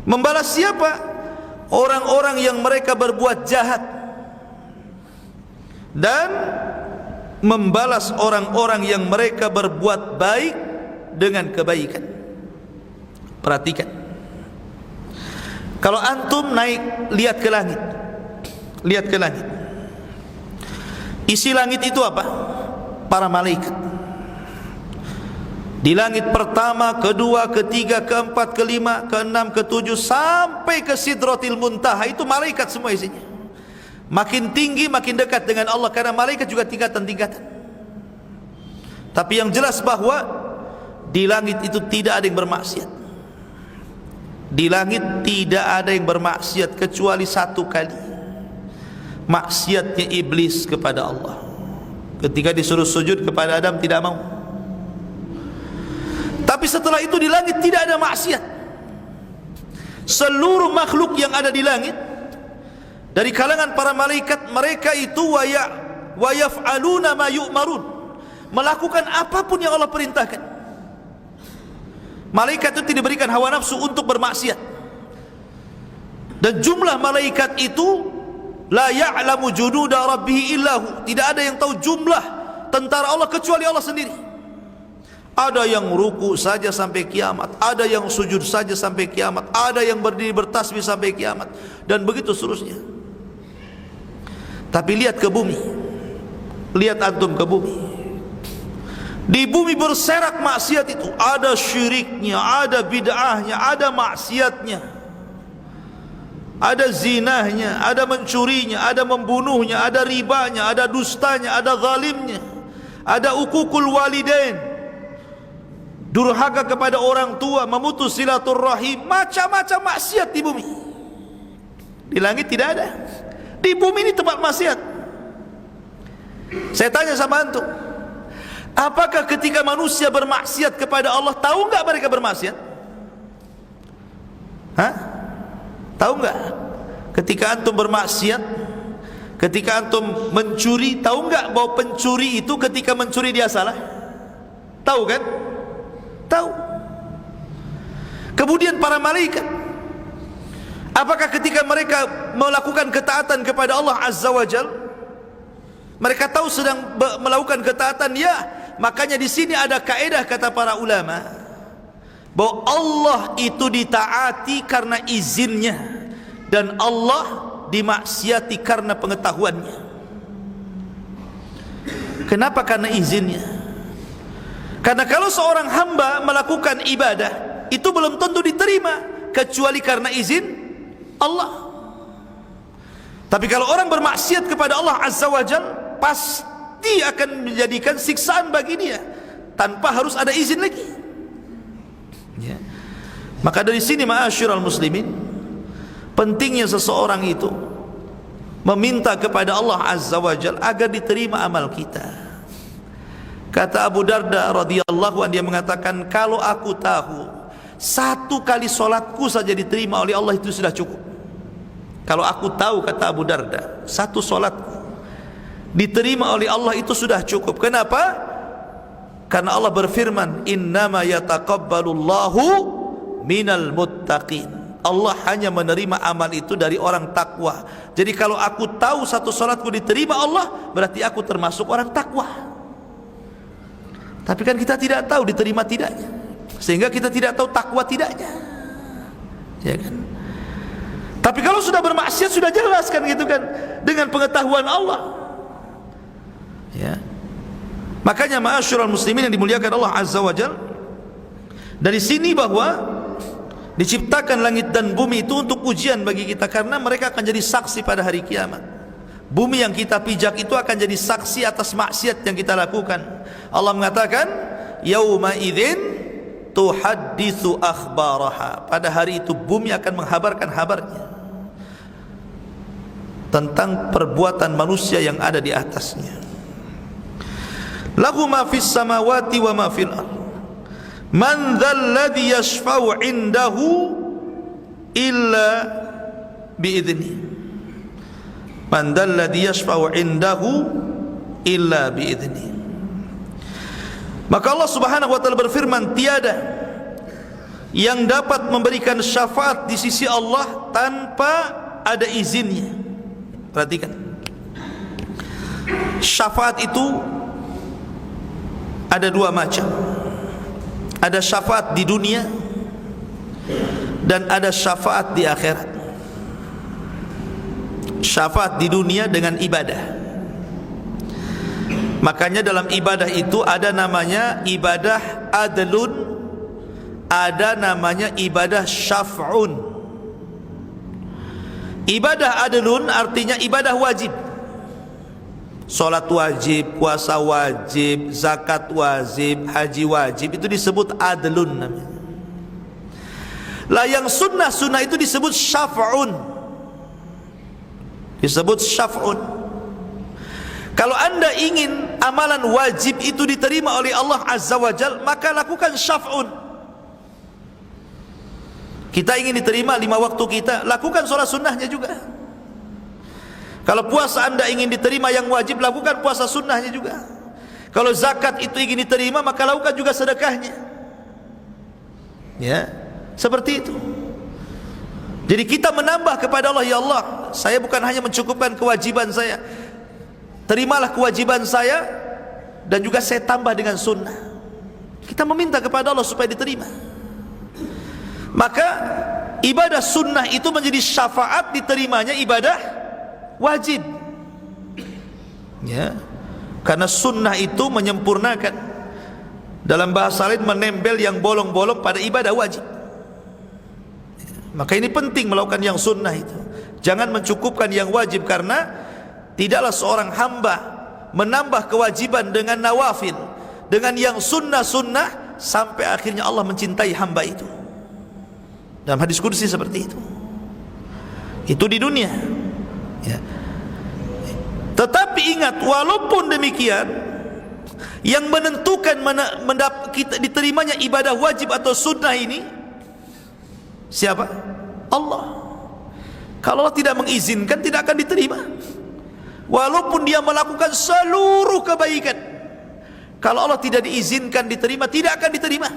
Membalas siapa? Orang-orang yang mereka berbuat jahat, dan membalas orang-orang yang mereka berbuat baik dengan kebaikan. Perhatikan, Kalau antum naik, lihat ke langit, lihat ke langit. Isi langit itu apa? Para malaikat. Di langit pertama, kedua, ketiga, keempat, kelima, keenam, ketujuh, sampai ke Sidratil Muntaha, itu malaikat semua isinya. Makin tinggi makin dekat dengan Allah, karena malaikat juga tingkatan-tingkatan. Tapi yang jelas bahwa di langit itu tidak ada yang bermaksiat. Di langit tidak ada yang bermaksiat kecuali satu kali, maksiatnya iblis kepada Allah. Ketika disuruh sujud kepada Adam, tidak mau. Tapi setelah itu di langit tidak ada maksiat. Seluruh makhluk yang ada di langit, dari kalangan para malaikat, mereka itu wa yaf'aluna ma yu'marun, melakukan apapun yang Allah perintahkan. Malaikat itu tidak diberikan hawa nafsu untuk bermaksiat. Dan jumlah malaikat itu la ya'lamu junuda rabbih illahu, tidak ada yang tahu jumlah tentara Allah kecuali Allah sendiri. Ada yang ruku saja sampai kiamat, ada yang sujud saja sampai kiamat, ada yang berdiri bertasbih sampai kiamat, dan begitu seterusnya. Tapi lihat ke bumi, lihat antum ke bumi. Di bumi berserak maksiat itu, ada syiriknya, ada bid'ahnya, ada maksiatnya, ada zinahnya, ada mencurinya, ada membunuhnya, ada ribanya, ada dustanya, ada zalimnya, ada ukukul walidain, durhaka kepada orang tua, memutus silaturrahim, macam-macam maksiat di bumi. Di langit tidak ada, di bumi ini tempat maksiat. Saya tanya sama antum, apakah ketika manusia bermaksiat kepada Allah, tahu enggak mereka bermaksiat? Hah? Tahu enggak? Ketika antum bermaksiat, ketika antum mencuri, tahu enggak bahwa pencuri itu ketika mencuri dia salah? Tahu kan? Tahu. Kemudian para malaikat, apakah ketika mereka melakukan ketaatan kepada Allah Azza wa Jal, mereka tahu sedang melakukan ketaatan? Ya, makanya di sini ada kaidah kata para ulama bahwa Allah itu ditaati karena izinnya, dan Allah dimaksiati karena pengetahuannya. Kenapa? Karena izinnya. Karena kalau seorang hamba melakukan ibadah, itu belum tentu diterima kecuali karena izin Allah. Tapi kalau orang bermaksiat kepada Allah Azza wa Jal, pasti akan menjadikan siksaan bagi dia tanpa harus ada izin lagi, ya. Maka dari sini ma'asyiral muslimin, pentingnya seseorang itu meminta kepada Allah Azza wa Jal agar diterima amal kita. Kata Abu Darda radhiyallahu anhu, dia mengatakan, kalau aku tahu satu kali solatku saja diterima oleh Allah, itu sudah cukup. Kalau aku tahu, kata Abu Darda, satu solatku diterima oleh Allah, itu sudah cukup. Kenapa? Karena Allah berfirman, innama yataqabbalullahu minal muttaqin. Allah hanya menerima amal itu dari orang takwa. Jadi kalau aku tahu satu solatku diterima Allah, berarti aku termasuk orang takwa. Tapi kan kita tidak tahu diterima tidaknya, sehingga kita tidak tahu takwa tidaknya, ya kan? Tapi kalau sudah bermaksiat, sudah jelas kan gitu kan, dengan pengetahuan Allah, ya. Makanya ma'asyiral muslimin yang dimuliakan Allah Azza wa Jal, dari sini bahwa diciptakan langit dan bumi itu untuk ujian bagi kita, karena mereka akan jadi saksi pada hari kiamat. Bumi yang kita pijak itu akan jadi saksi atas maksiat yang kita lakukan. Allah mengatakan, yauma idzin tuhadditsu akhbaraha. Pada hari itu bumi akan menghabarkan habarnya tentang perbuatan manusia yang ada di atasnya. Lahu ma fis samawati wa ma fil ardh. Man dzal ladzi yashfa'u 'indahu illa bi'idznihi. Man dzal ladzi yashfa'u 'indahu illa bi'idznihi. Maka Allah Subhanahu wa taala berfirman, tiada yang dapat memberikan syafaat di sisi Allah tanpa ada izinnya. Perhatikan, syafaat itu ada dua macam. Ada syafaat di dunia dan ada syafaat di akhirat. Syafaat di dunia dengan ibadah. Makanya dalam ibadah itu ada namanya ibadah adlun, ada namanya ibadah syaf'un. Ibadah adlun artinya ibadah wajib. Salat wajib, puasa wajib, zakat wajib, haji wajib, itu disebut adlun namanya. Lah yang sunnah-sunnah itu disebut syaf'un. Disebut syaf'un. Kalau anda ingin amalan wajib itu diterima oleh Allah Azza wa Jal, maka lakukan syaf'un. Kita ingin diterima 5 waktu kita, lakukan sholat sunnahnya juga. Kalau puasa anda ingin diterima yang wajib, lakukan puasa sunnahnya juga. Kalau zakat itu ingin diterima, maka lakukan juga sedekahnya. Ya, seperti itu. Jadi kita menambah kepada Allah, ya Allah, saya bukan hanya mencukupkan kewajiban saya, terimalah kewajiban saya, dan juga saya tambah dengan sunnah. Kita meminta kepada Allah supaya diterima. Maka ibadah sunnah itu menjadi syafaat diterimanya ibadah wajib. Ya, karena sunnah itu menyempurnakan. Dalam bahasa lain, menempel yang bolong-bolong pada ibadah wajib. Maka ini penting melakukan yang sunnah itu. Jangan mencukupkan yang wajib, karena tidaklah seorang hamba menambah kewajiban dengan nawafil, dengan yang sunnah-sunnah, sampai akhirnya Allah mencintai hamba itu. Dalam hadis qudsi seperti itu. Itu di dunia. Ya. Tetapi ingat, walaupun demikian, yang menentukan kita diterimanya ibadah wajib atau sunnah ini siapa? Allah. Kalau Allah tidak mengizinkan, tidak akan diterima. Walaupun dia melakukan seluruh kebaikan, kalau Allah tidak diizinkan diterima, tidak akan diterima.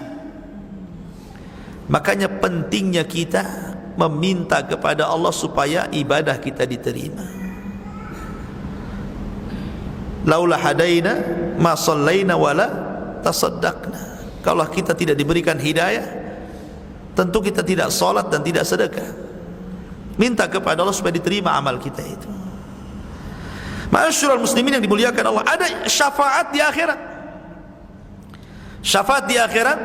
Makanya pentingnya kita meminta kepada Allah supaya ibadah kita diterima. Laula hadaina ma sallaina wala tasaddaqna. Kalau kita tidak diberikan hidayah, tentu kita tidak salat dan tidak sedekah. Minta kepada Allah supaya diterima amal kita itu. Ma'asyiral muslimin yang dimuliakan Allah, ada syafaat di akhirat. Syafaat di akhirat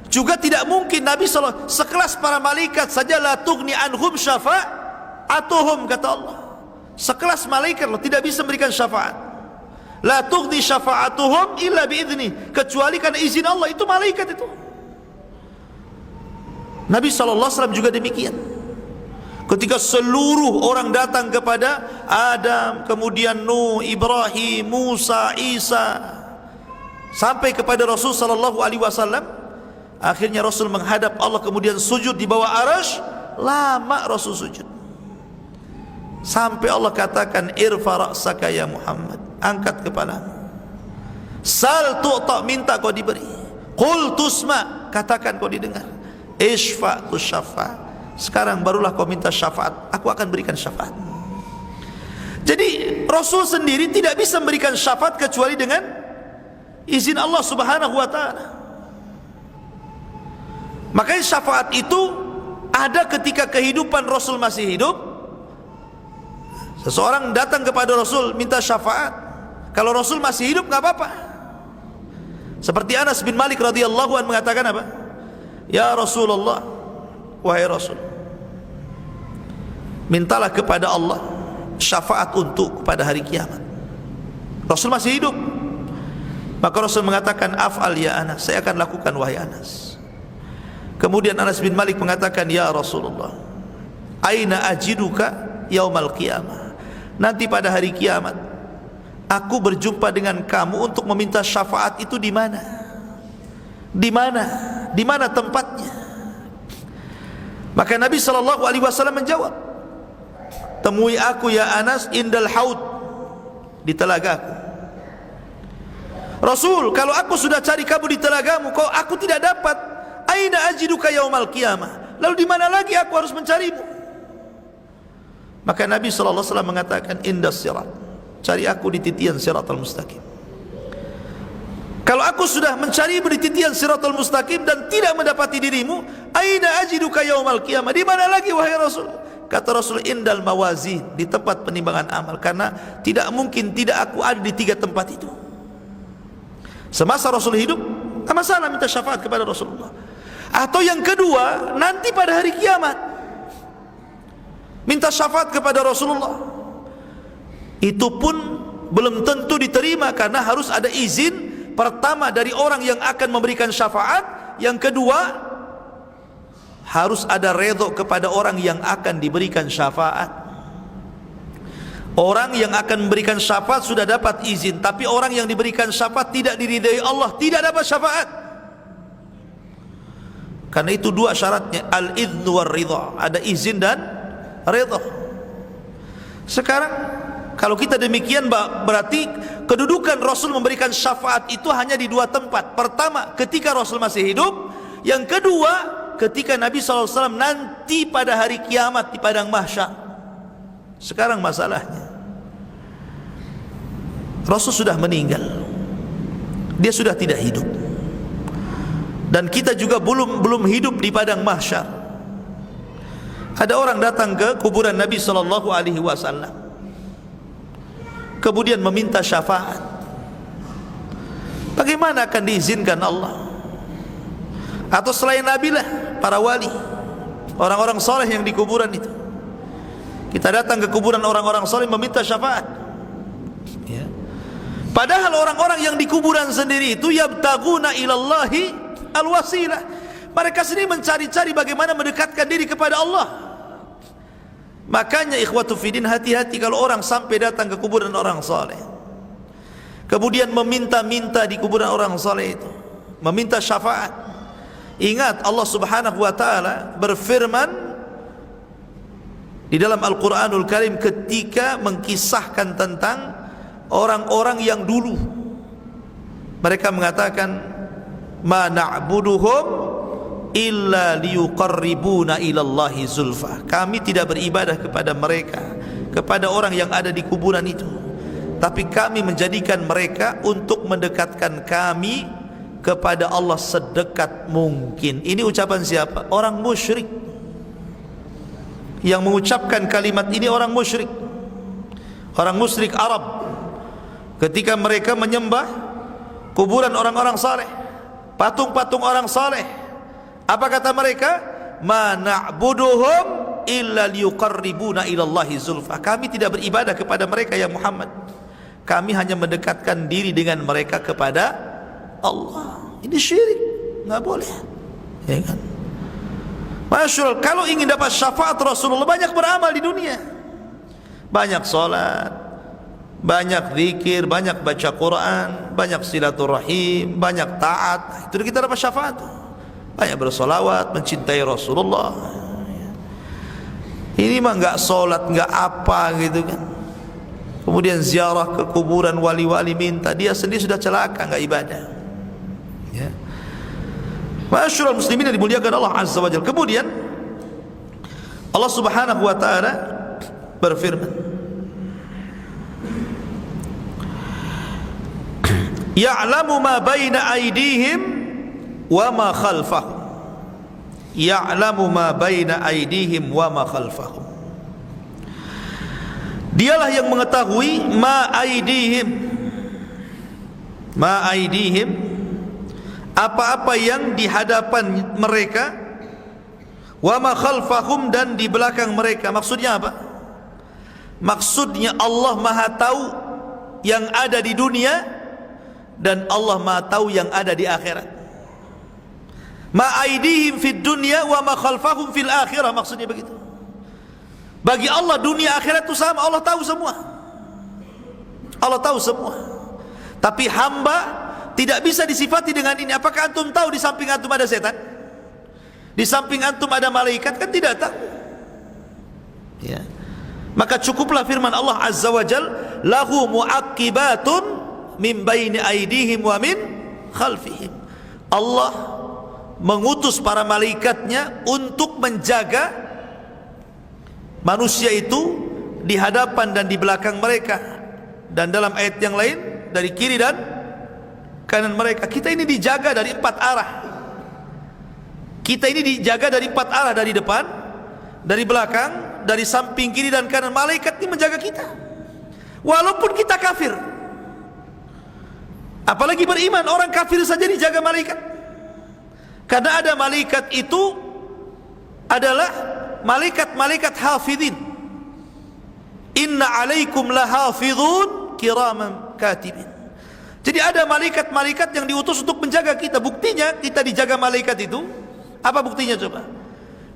juga tidak mungkin Nabi SAW sekelas para malaikat saja, la tughni anhum syafa'atuhum, kata Allah. Sekelas malaikat loh, tidak bisa memberikan syafaat. La tughni syafa'atuhum illa biizni, kecuali karena izin Allah. Itu malaikat itu. Nabi SAW juga demikian. Ketika seluruh orang datang kepada Adam, kemudian Nuh, Ibrahim, Musa, Isa, sampai kepada Rasul sallallahu alaihi wasallam, akhirnya Rasul menghadap Allah, kemudian sujud di bawah arasy. Lama Rasul sujud, sampai Allah katakan, irfa ra'saka ya Muhammad, angkat kepalamu. Sal tu'ta, minta kau diberi. Qul tusma, katakan kau didengar. Ishfa tusyafa, sekarang barulah kau minta syafaat, aku akan berikan syafaat. Jadi Rasul sendiri tidak bisa memberikan syafaat kecuali dengan izin Allah Subhanahu wa ta'ala. Makanya syafaat itu ada ketika kehidupan Rasul masih hidup. Seseorang datang kepada Rasul minta syafaat, kalau Rasul masih hidup nggak apa-apa. Seperti Anas bin Malik radhiyallahu anhu mengatakan apa? Ya Rasulullah, wahai Rasul, mintalah kepada Allah syafaat untuk pada hari kiamat. Rasul masih hidup. Maka Rasul mengatakan, af'al ya Anas, saya akan lakukan wahai Anas. Kemudian Anas bin Malik mengatakan, ya Rasulullah, aina ajiduka yaumal qiyamah, nanti pada hari kiamat aku berjumpa dengan kamu untuk meminta syafaat itu di mana? Di mana? Di mana tempatnya? Maka Nabi SAW menjawab, temui aku ya Anas indal haud, di telagaku. Rasul, kalau aku sudah cari kamu di telagamu, kau aku tidak dapat, aina ajiduka yaumal qiyamah, lalu di mana lagi aku harus mencarimu? Maka Nabi SAW mengatakan, indas sirat, cari aku di titian siratal mustaqim. Kalau aku sudah mencarimu di titian siratal mustaqim dan tidak mendapati dirimu, aina ajiduka yaumal qiyamah, di mana lagi wahai Rasul? Kata Rasul, indal mawazin, di tempat penimbangan amal. Karena tidak mungkin tidak aku ada di 3 tempat itu. Semasa Rasul hidup, tak masalah minta syafaat kepada Rasulullah. Atau yang kedua, nanti pada hari kiamat, minta syafaat kepada Rasulullah. Itu pun belum tentu diterima, karena harus ada izin pertama dari orang yang akan memberikan syafaat. Yang kedua, harus ada redha kepada orang yang akan diberikan syafaat. Orang yang akan memberikan syafaat sudah dapat izin, tapi orang yang diberikan syafaat tidak diridai Allah, tidak dapat syafaat. Karena itu 2 syaratnya, al-idhnu war ridha, ada izin dan redha. Sekarang kalau kita demikian, berarti kedudukan Rasul memberikan syafaat itu hanya di 2 tempat. Pertama, ketika Rasul masih hidup. Yang kedua, ketika Nabi SAW nanti pada hari kiamat di padang mahsyar. Sekarang masalahnya, Rasul sudah meninggal, dia sudah tidak hidup, dan kita juga belum hidup di padang mahsyar. Ada orang datang ke kuburan Nabi SAW, kemudian meminta syafaat. Bagaimana akan diizinkan Allah? Atau selain Nabi lah, para wali, orang-orang soleh yang di kuburan itu. Kita datang ke kuburan orang-orang soleh meminta syafaat, ya. Padahal orang-orang yang di kuburan sendiri itu yabtaguna ilallahi alwasilah, mereka sendiri mencari-cari bagaimana mendekatkan diri kepada Allah. Makanya ikhwatu fiddin, hati-hati kalau orang sampai datang ke kuburan orang soleh, kemudian meminta-minta di kuburan orang soleh itu, meminta syafaat. Ingat, Allah Subhanahu wa ta'ala berfirman di dalam Al-Quranul Karim ketika mengkisahkan tentang orang-orang yang dulu. Mereka mengatakan, ma na'buduhum illa liyuqarribuna ilallahi zulfa. Kami tidak beribadah kepada mereka, kepada orang yang ada di kuburan itu, tapi kami menjadikan mereka untuk mendekatkan kami kepada Allah sedekat mungkin. Ini ucapan siapa? Orang musyrik. Yang mengucapkan kalimat ini orang musyrik, orang musyrik Arab. Ketika mereka menyembah kuburan orang-orang saleh, patung-patung orang saleh, apa kata mereka? Ma na'buduhum illa liyuqarribuna ilallahi zulfa. Kami tidak beribadah kepada mereka ya Muhammad, kami hanya mendekatkan diri dengan mereka kepada Allah. Ini syirik, nggak boleh, ya kan? Masyaallah, kalau ingin dapat syafaat Rasulullah, banyak beramal di dunia, banyak sholat, banyak zikir, banyak baca Quran, banyak silaturahim, banyak taat. Itu kita dapat syafaat. Banyak bersolawat, mencintai Rasulullah. Ini mah nggak sholat, nggak apa gitu kan. Kemudian ziarah ke kuburan wali-wali, minta, dia sendiri sudah celaka, nggak ibadah. Ya. Masyaallah muslimin yang dimuliakan Allah Azza wa Jalla. Kemudian Allah Subhanahu wa ta'ala berfirman, ya'lamu ma baina aydihim wa ma khalfahum. Ya'lamu ma baina aydihim wa ma khalfahum. Dialah yang mengetahui ma aydihim, ma aydihim, apa-apa yang di hadapan mereka, wa ma khalfahum, dan di belakang mereka. Maksudnya apa? Maksudnya Allah Maha tahu yang ada di dunia, dan Allah Maha tahu yang ada di akhirat. Ma aydihim fid dunya wa ma khalfahum fil akhirah, maksudnya begitu. Bagi Allah dunia akhirat itu sama, Allah tahu semua. Allah tahu semua. Tapi hamba tidak bisa disifati dengan ini. Apakah antum tahu di samping antum ada setan? Di samping antum ada malaikat? Kan tidak tahu. Ya. Maka cukuplah firman Allah Azza wa Jal, lahu mu'aqibatun min baini aydihim wa min khalfihim. Allah mengutus para malaikatnya untuk menjaga manusia itu di hadapan dan di belakang mereka, dan dalam ayat yang lain dari kiri dan kanan mereka. Kita ini dijaga dari 4 arah. Kita ini dijaga dari 4 arah, dari depan, dari belakang, dari samping kiri dan kanan. Malaikat ini menjaga kita walaupun kita kafir. Apalagi beriman, orang kafir saja dijaga malaikat. Karena ada malaikat itu adalah malaikat-malaikat hafidhin. Inna alaikum lahafidhun kiraman katibin. Jadi ada malaikat-malaikat yang diutus untuk menjaga kita. Buktinya kita dijaga malaikat itu. Apa buktinya coba?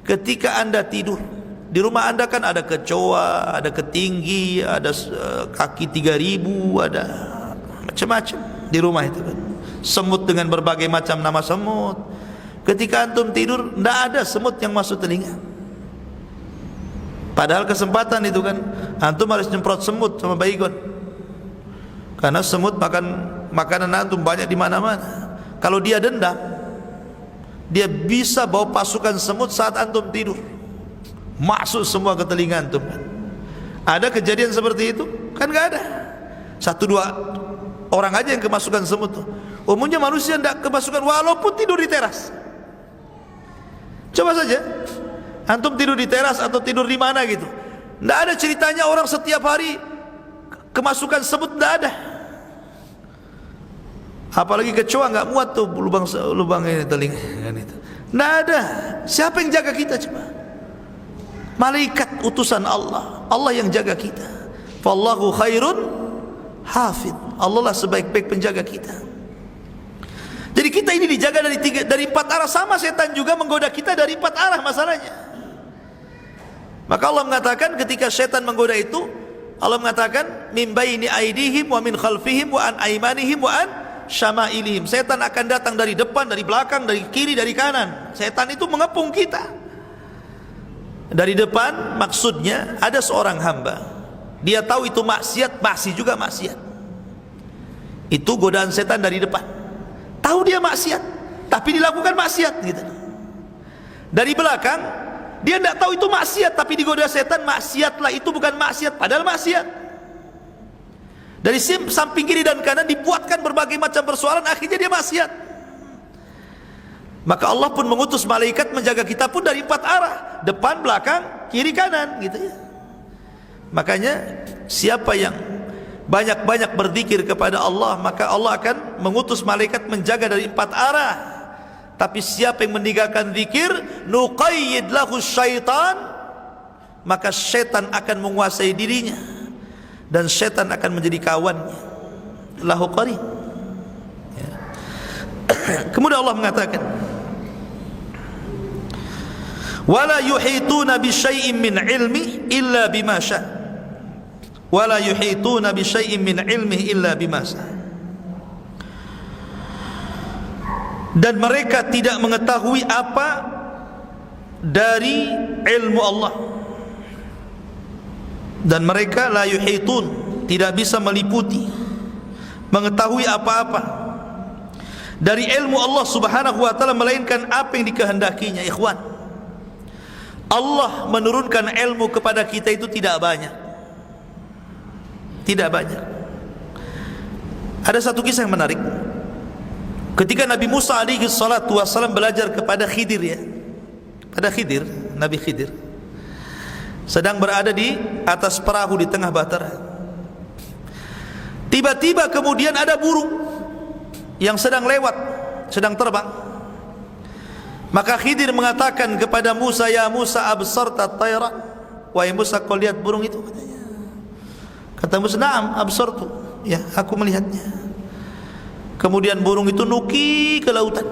Ketika anda tidur, di rumah anda kan ada kecoa, ada ketinggi, ada kaki 3000, ada macam-macam di rumah itu kan. Semut dengan berbagai macam nama semut. Ketika antum tidur, tidak ada semut yang masuk telinga. Padahal kesempatan itu kan, antum harus nyemprot semut sama baygon. Karena semut makan makanan antum banyak di mana-mana. Kalau dia dendam, dia bisa bawa pasukan semut saat antum tidur, masuk semua ke telinga antum. Ada kejadian seperti itu? Kan nggak ada. 1-2 orang aja yang kemasukan semut tuh. Umumnya manusia tidak kemasukan walaupun tidur di teras. Coba saja antum tidur di teras atau tidur di mana gitu, tidak ada ceritanya orang setiap hari kemasukan semut, tidak ada. Apalagi kecoa nggak muat tuh lubang ini telinga kan itu. Tidak ada. Siapa yang jaga kita coba? Malaikat utusan Allah. Allah yang jaga kita. Wallahu khairun hafid. Allah lah sebaik-baik penjaga kita. Jadi kita ini dijaga dari 4 arah. Sama setan juga menggoda kita dari 4 arah masalahnya. Maka Allah mengatakan ketika setan menggoda itu, Allah mengatakan min baini aidihim wa min khalfihim wa an aimanihim wa an syama'ilihim. Setan akan datang dari depan, dari belakang, dari kiri, dari kanan. Setan itu mengepung kita. Dari depan maksudnya ada seorang hamba, dia tahu itu maksiat, masih juga maksiat. Itu godaan setan dari depan. Tahu dia maksiat, tapi dilakukan maksiat gitu. Dari belakang, dia tidak tahu itu maksiat, tapi digoda setan, maksiatlah itu bukan maksiat, padahal maksiat. Dari samping kiri dan kanan dibuatkan berbagai macam persoalan, akhirnya dia maksiat. Maka Allah pun mengutus malaikat menjaga kita pun dari 4 arah, depan, belakang, kiri, kanan gitu ya. Makanya siapa yang banyak-banyak berzikir kepada Allah, maka Allah akan mengutus malaikat menjaga dari 4 arah. Tapi siapa yang meninggalkan zikir, nuqayyid lahu syaitan, maka syaitan akan menguasai dirinya dan syaitan akan menjadi kawannya. Lahu qarin. Ya. Kemudian Allah mengatakan, wala yuhituna bi syai'in min ilmi illa bima syaa. Wala yuhituna bi syai'in min ilmi illa bima syaa. Dan mereka tidak mengetahui apa dari ilmu Allah. Dan mereka la yuhitun, tidak bisa meliputi, mengetahui apa-apa dari ilmu Allah Subhanahu wa taala melainkan apa yang dikehendakinya. Ikhwan, Allah menurunkan ilmu kepada kita itu tidak banyak. Tidak banyak. Ada satu kisah yang menarik. Ketika Nabi Musa alaihi salatu wassalam belajar kepada Khidir ya. Pada Khidir, Nabi Khidir sedang berada di atas perahu di tengah bahtera. Tiba-tiba kemudian ada burung yang sedang lewat, sedang terbang. Maka Khidir mengatakan kepada Musa, ya Musa absarta at-tayra? Wahai Musa, kau lihat burung itu? Katanya. Kata Musa, na'am absartu. Ya, aku melihatnya. Kemudian burung itu nuki ke lautan.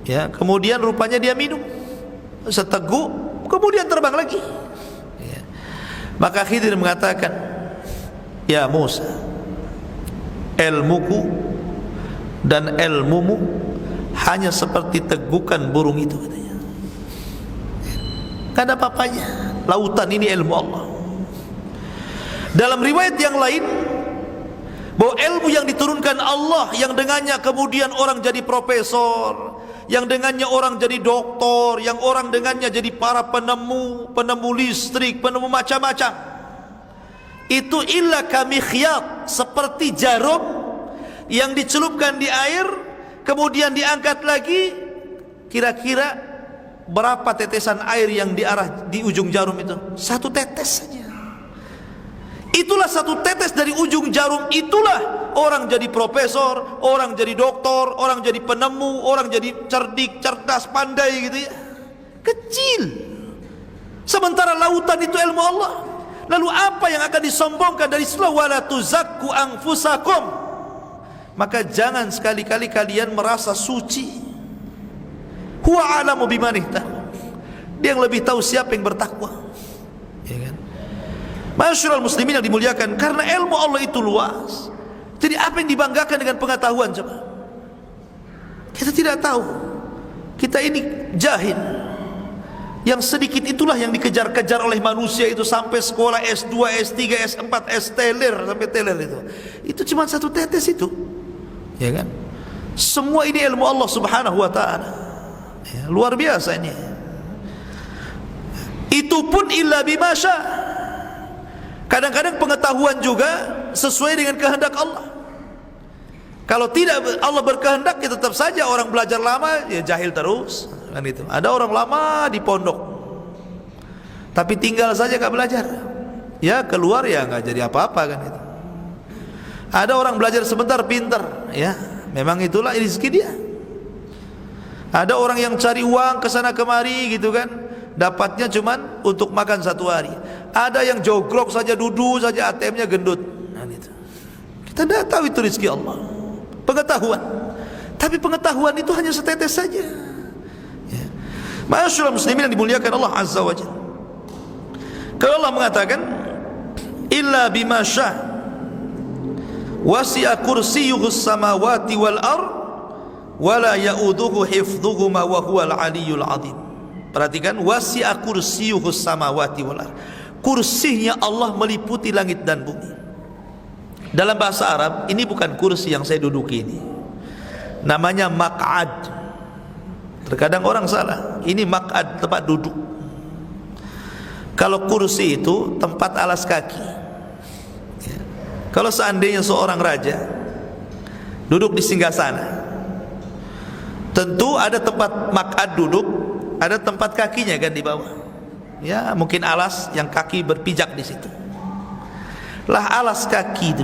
Ya, kemudian rupanya dia minum seteguk, kemudian terbang lagi. Ya. Maka Khidir mengatakan, ya Musa, ilmuku dan ilmumu hanya seperti tegukan burung itu, katanya. Tidak ada apa-apanya. Lautan ini ilmu Allah. Dalam riwayat yang lain, bahwa ilmu yang diturunkan Allah, yang dengannya kemudian orang jadi profesor, yang dengannya orang jadi doktor, yang orang dengannya jadi para penemu listrik, penemu macam-macam, itu illa kamikhyat, seperti jarum yang dicelupkan di air, kemudian diangkat lagi, kira-kira berapa tetesan air yang di ujung jarum itu? Satu tetes saja. Itulah satu tetes dari ujung jarum, itulah orang jadi profesor, orang jadi doktor, orang jadi penemu, orang jadi cerdik, cerdas, pandai gitu ya. Kecil. Sementara lautan itu ilmu Allah. Lalu apa yang akan disombongkan dari surah wala tuzakku anfusakum? Maka jangan sekali-kali kalian merasa suci. Huwa a'lamu biman ihtaqwa. Dia yang lebih tahu siapa yang bertakwa. Ya kan? Masyarul muslimin yang dimuliakan, karena ilmu Allah itu luas. Jadi apa yang dibanggakan dengan pengetahuan coba? Kita tidak tahu. Kita ini jahil. Yang sedikit itulah yang dikejar-kejar oleh manusia itu sampai sekolah S2, S3, S4, S-teler sampai teler itu. Itu cuma satu tetes itu. Ya kan? Semua ini ilmu Allah Subhanahu wa taala. Ya, luar biasa ini. Itu pun illa bima syaa. Kadang-kadang pengetahuan juga sesuai dengan kehendak Allah. Kalau tidak Allah berkehendak, ya tetap saja orang belajar lama ya jahil terus. Kan itu. Ada orang lama di pondok, tapi tinggal saja nggak belajar. Ya keluar ya nggak jadi apa-apa kan itu. Ada orang belajar sebentar pintar, ya memang itulah rezeki dia. Ada orang yang cari uang kesana kemari gitu kan, dapatnya cuman untuk makan satu hari. Ada yang jogrok saja, duduk saja, ATM-nya gendut. Nah, gitu. Kita tidak tahu itu rezeki Allah. Pengetahuan, tapi pengetahuan itu hanya setetes saja. Ya. Masyaallah muslimin yang dimuliakan Allah Azza wa Jalla. Kalau Allah mengatakan illa bima syaa wasi'a kursiyyuhus samawati wal ard wala ya'uduhu hifdhuhuma wa huwal aliyyul azim. Perhatikan, wasi'a kursiyyuhus samawati wal ard. Kursinya Allah meliputi langit dan bumi. Dalam bahasa Arab ini bukan kursi yang saya duduki ini, namanya maq'ad. Terkadang orang salah, ini maq'ad, tempat duduk. Kalau kursi itu tempat alas kaki. Ya. Kalau seandainya seorang raja duduk di singgasana, tentu ada tempat maq'ad duduk, ada tempat kakinya kan di bawah. Ya, mungkin alas yang kaki berpijak di situ. Lah alas kaki itu,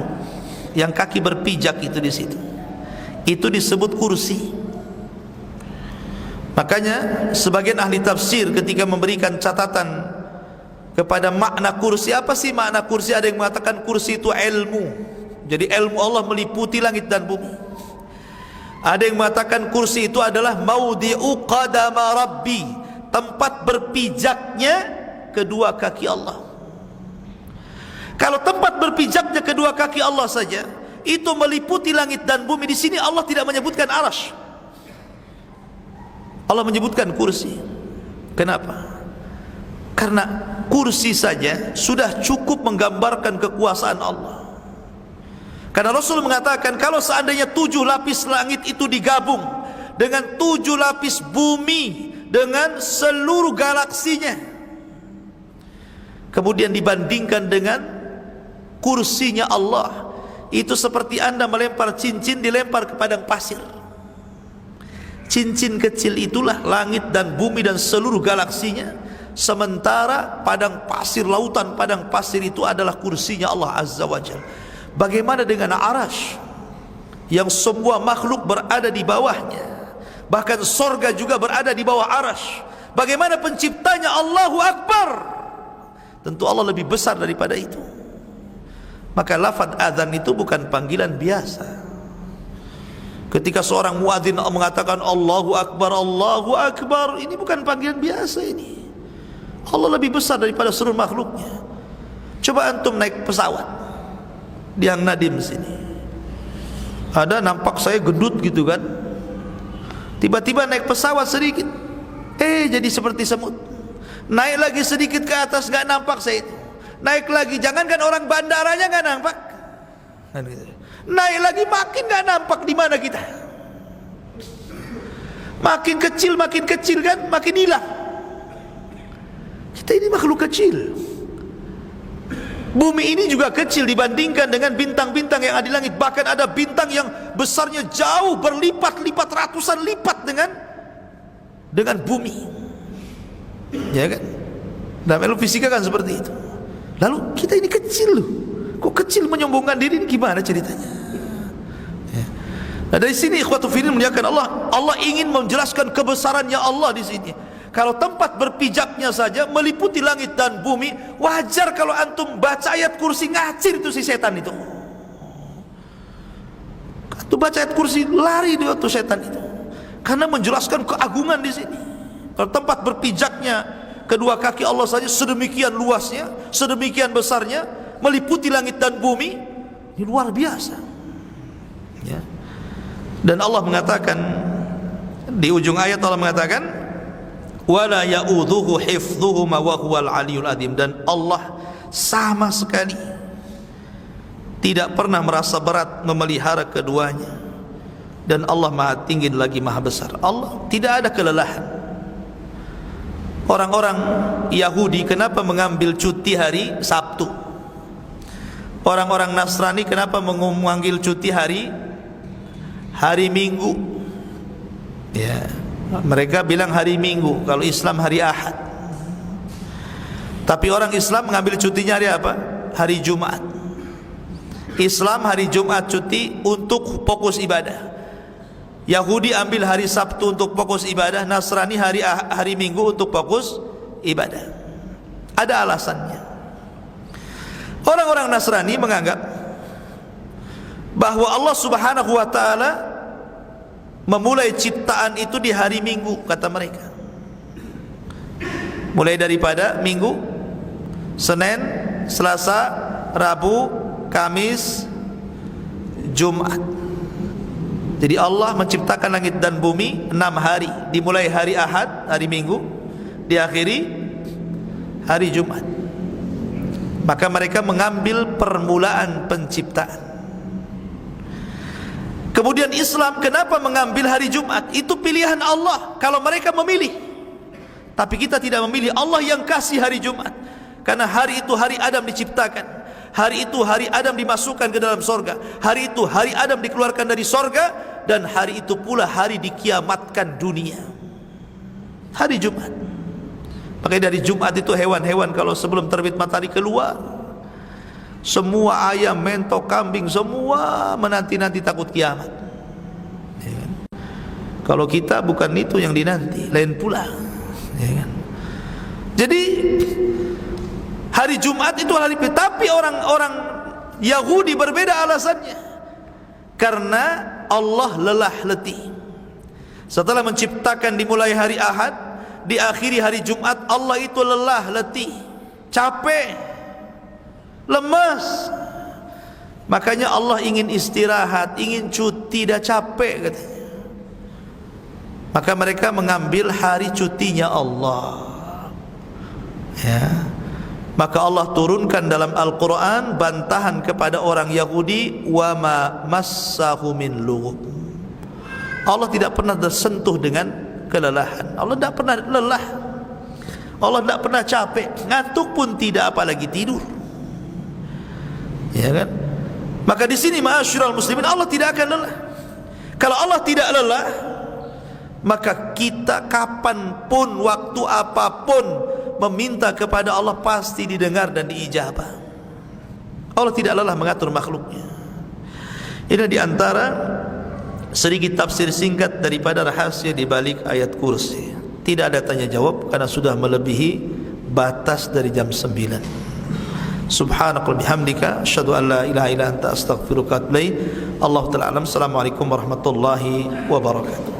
yang kaki berpijak itu di situ, itu disebut kursi. Makanya sebagian ahli tafsir ketika memberikan catatan kepada makna kursi, apa sih makna kursi? Ada yang mengatakan kursi itu ilmu. Jadi ilmu Allah meliputi langit dan bumi. Ada yang mengatakan kursi itu adalah maudhi'u qadama rabbi, tempat berpijaknya kedua kaki Allah. Kalau tempat berpijaknya kedua kaki Allah saja itu meliputi langit dan bumi, di sini Allah tidak menyebutkan arasy. Allah menyebutkan kursi. Kenapa? Karena kursi saja sudah cukup menggambarkan kekuasaan Allah. Karena Rasul mengatakan kalau seandainya 7 lapis langit itu digabung dengan 7 lapis bumi dengan seluruh galaksinya, kemudian dibandingkan dengan kursinya Allah, itu seperti Anda melempar cincin dilempar ke padang pasir. Cincin kecil itulah langit dan bumi dan seluruh galaksinya, sementara padang pasir, lautan padang pasir itu adalah kursinya Allah Azza wa Jalla. Bagaimana dengan arasy yang semua makhluk berada di bawahnya, bahkan sorga juga berada di bawah arasy? Bagaimana penciptanya? Allahu Akbar. Tentu Allah lebih besar daripada itu. Maka lafaz azan itu bukan panggilan biasa. Ketika seorang muadzin mengatakan Allahu Akbar, ini bukan panggilan biasa ini. Allah lebih besar daripada seluruh makhluknya. Coba antum naik pesawat di Hang Nadim sini. Ada nampak saya gendut gitu kan. Tiba-tiba naik pesawat sedikit, jadi seperti semut. Naik lagi sedikit ke atas, nggak nampak saya itu. Naik lagi, jangankan orang bandaranya nggak nampak. Naik lagi makin nggak nampak di mana kita. Makin kecil kan, makin hilang. Kita ini makhluk kecil. Bumi ini juga kecil dibandingkan dengan bintang-bintang yang ada di langit. Bahkan ada bintang yang besarnya jauh berlipat-lipat, ratusan lipat dengan bumi. Ya kan? Dalam ilmu fisika kan seperti itu. Lalu kita ini kecil loh. Kok kecil menyombongkan diri, ini gimana ceritanya? Ya. Nah, dari sini ikhwatu fillah muliakan Allah, Allah ingin menjelaskan kebesarannya Allah di sini. Kalau tempat berpijaknya saja meliputi langit dan bumi, wajar kalau antum baca ayat kursi ngacir itu si setan itu. Antum baca ayat kursi lari dia tuh setan itu. Karena menjelaskan keagungan di sini. Kalau tempat berpijaknya kedua kaki Allah saja sedemikian luasnya, sedemikian besarnya, meliputi langit dan bumi, ini luar biasa. Ya. Dan Allah mengatakan di ujung ayat, Allah mengatakan wala ya'udzuhu hifdzuhuma wa huwal aliyul azim, dan Allah sama sekali tidak pernah merasa berat memelihara keduanya, dan Allah Maha tinggi lagi Maha besar. Allah tidak ada kelelahan. Orang-orang Yahudi kenapa mengambil cuti hari Sabtu? Orang-orang Nasrani kenapa mengambil cuti hari Minggu? Ya, mereka bilang hari Minggu, kalau Islam hari Ahad. Tapi orang Islam mengambil cutinya hari apa? Hari Jumat. Islam hari Jumat cuti untuk fokus ibadah. Yahudi ambil hari Sabtu untuk fokus ibadah, Nasrani hari Minggu untuk fokus ibadah. Ada alasannya. Orang-orang Nasrani menganggap bahwa Allah Subhanahu wa taala memulai ciptaan itu di hari Minggu, kata mereka. Mulai daripada Minggu, Senin, Selasa, Rabu, Kamis, Jumat. Jadi Allah menciptakan langit dan bumi 6 hari, dimulai hari Ahad, hari Minggu, diakhiri hari Jumat. Maka mereka mengambil permulaan penciptaan. Kemudian Islam kenapa mengambil hari Jumat? Itu pilihan Allah kalau mereka memilih. Tapi kita tidak memilih, Allah yang kasih hari Jumat. Karena hari itu hari Adam diciptakan. Hari itu hari Adam dimasukkan ke dalam sorga. Hari itu hari Adam dikeluarkan dari sorga. Dan hari itu pula hari dikiamatkan dunia. Hari Jumat. Makanya dari Jumat itu hewan-hewan kalau sebelum terbit matahari keluar, semua ayam, mentok, kambing, semua menanti-nanti takut kiamat. Ya kan? Kalau kita bukan itu yang dinanti, lain pula. Ya kan? Jadi hari Jumat itu hari, tapi orang-orang Yahudi berbeda alasannya. Karena Allah lelah letih. Setelah menciptakan dimulai hari Ahad, diakhiri hari Jumat, Allah itu lelah letih, capek, lemas. Makanya Allah ingin istirahat, ingin cuti, dah capek katanya. Maka mereka mengambil hari cutinya Allah. Ya. Maka Allah turunkan dalam Al-Quran bantahan kepada orang Yahudi, wa ma massahu min lughub. Allah tidak pernah tersentuh dengan kelelahan. Allah tidak pernah lelah. Allah tidak pernah capek, ngantuk pun tidak, apalagi tidur. Ya kan? Maka di sini ma'asyiral muslimin, Allah tidak akan lelah. Kalau Allah tidak lelah, maka kita kapanpun, waktu apapun meminta kepada Allah pasti didengar dan diijabah. Allah tidak lelah mengatur makhluknya. Ini di antara sedikit tafsir singkat daripada rahasia di balik ayat kursi. Tidak ada tanya jawab karena sudah melebihi batas dari jam 9. Subhanakallahumma bihamdika asyhadu an la ilaha illa anta astaghfiruka wa atubu ilaik. Allahu ta'ala alam. Assalamualaikum warahmatullahi wabarakatuh.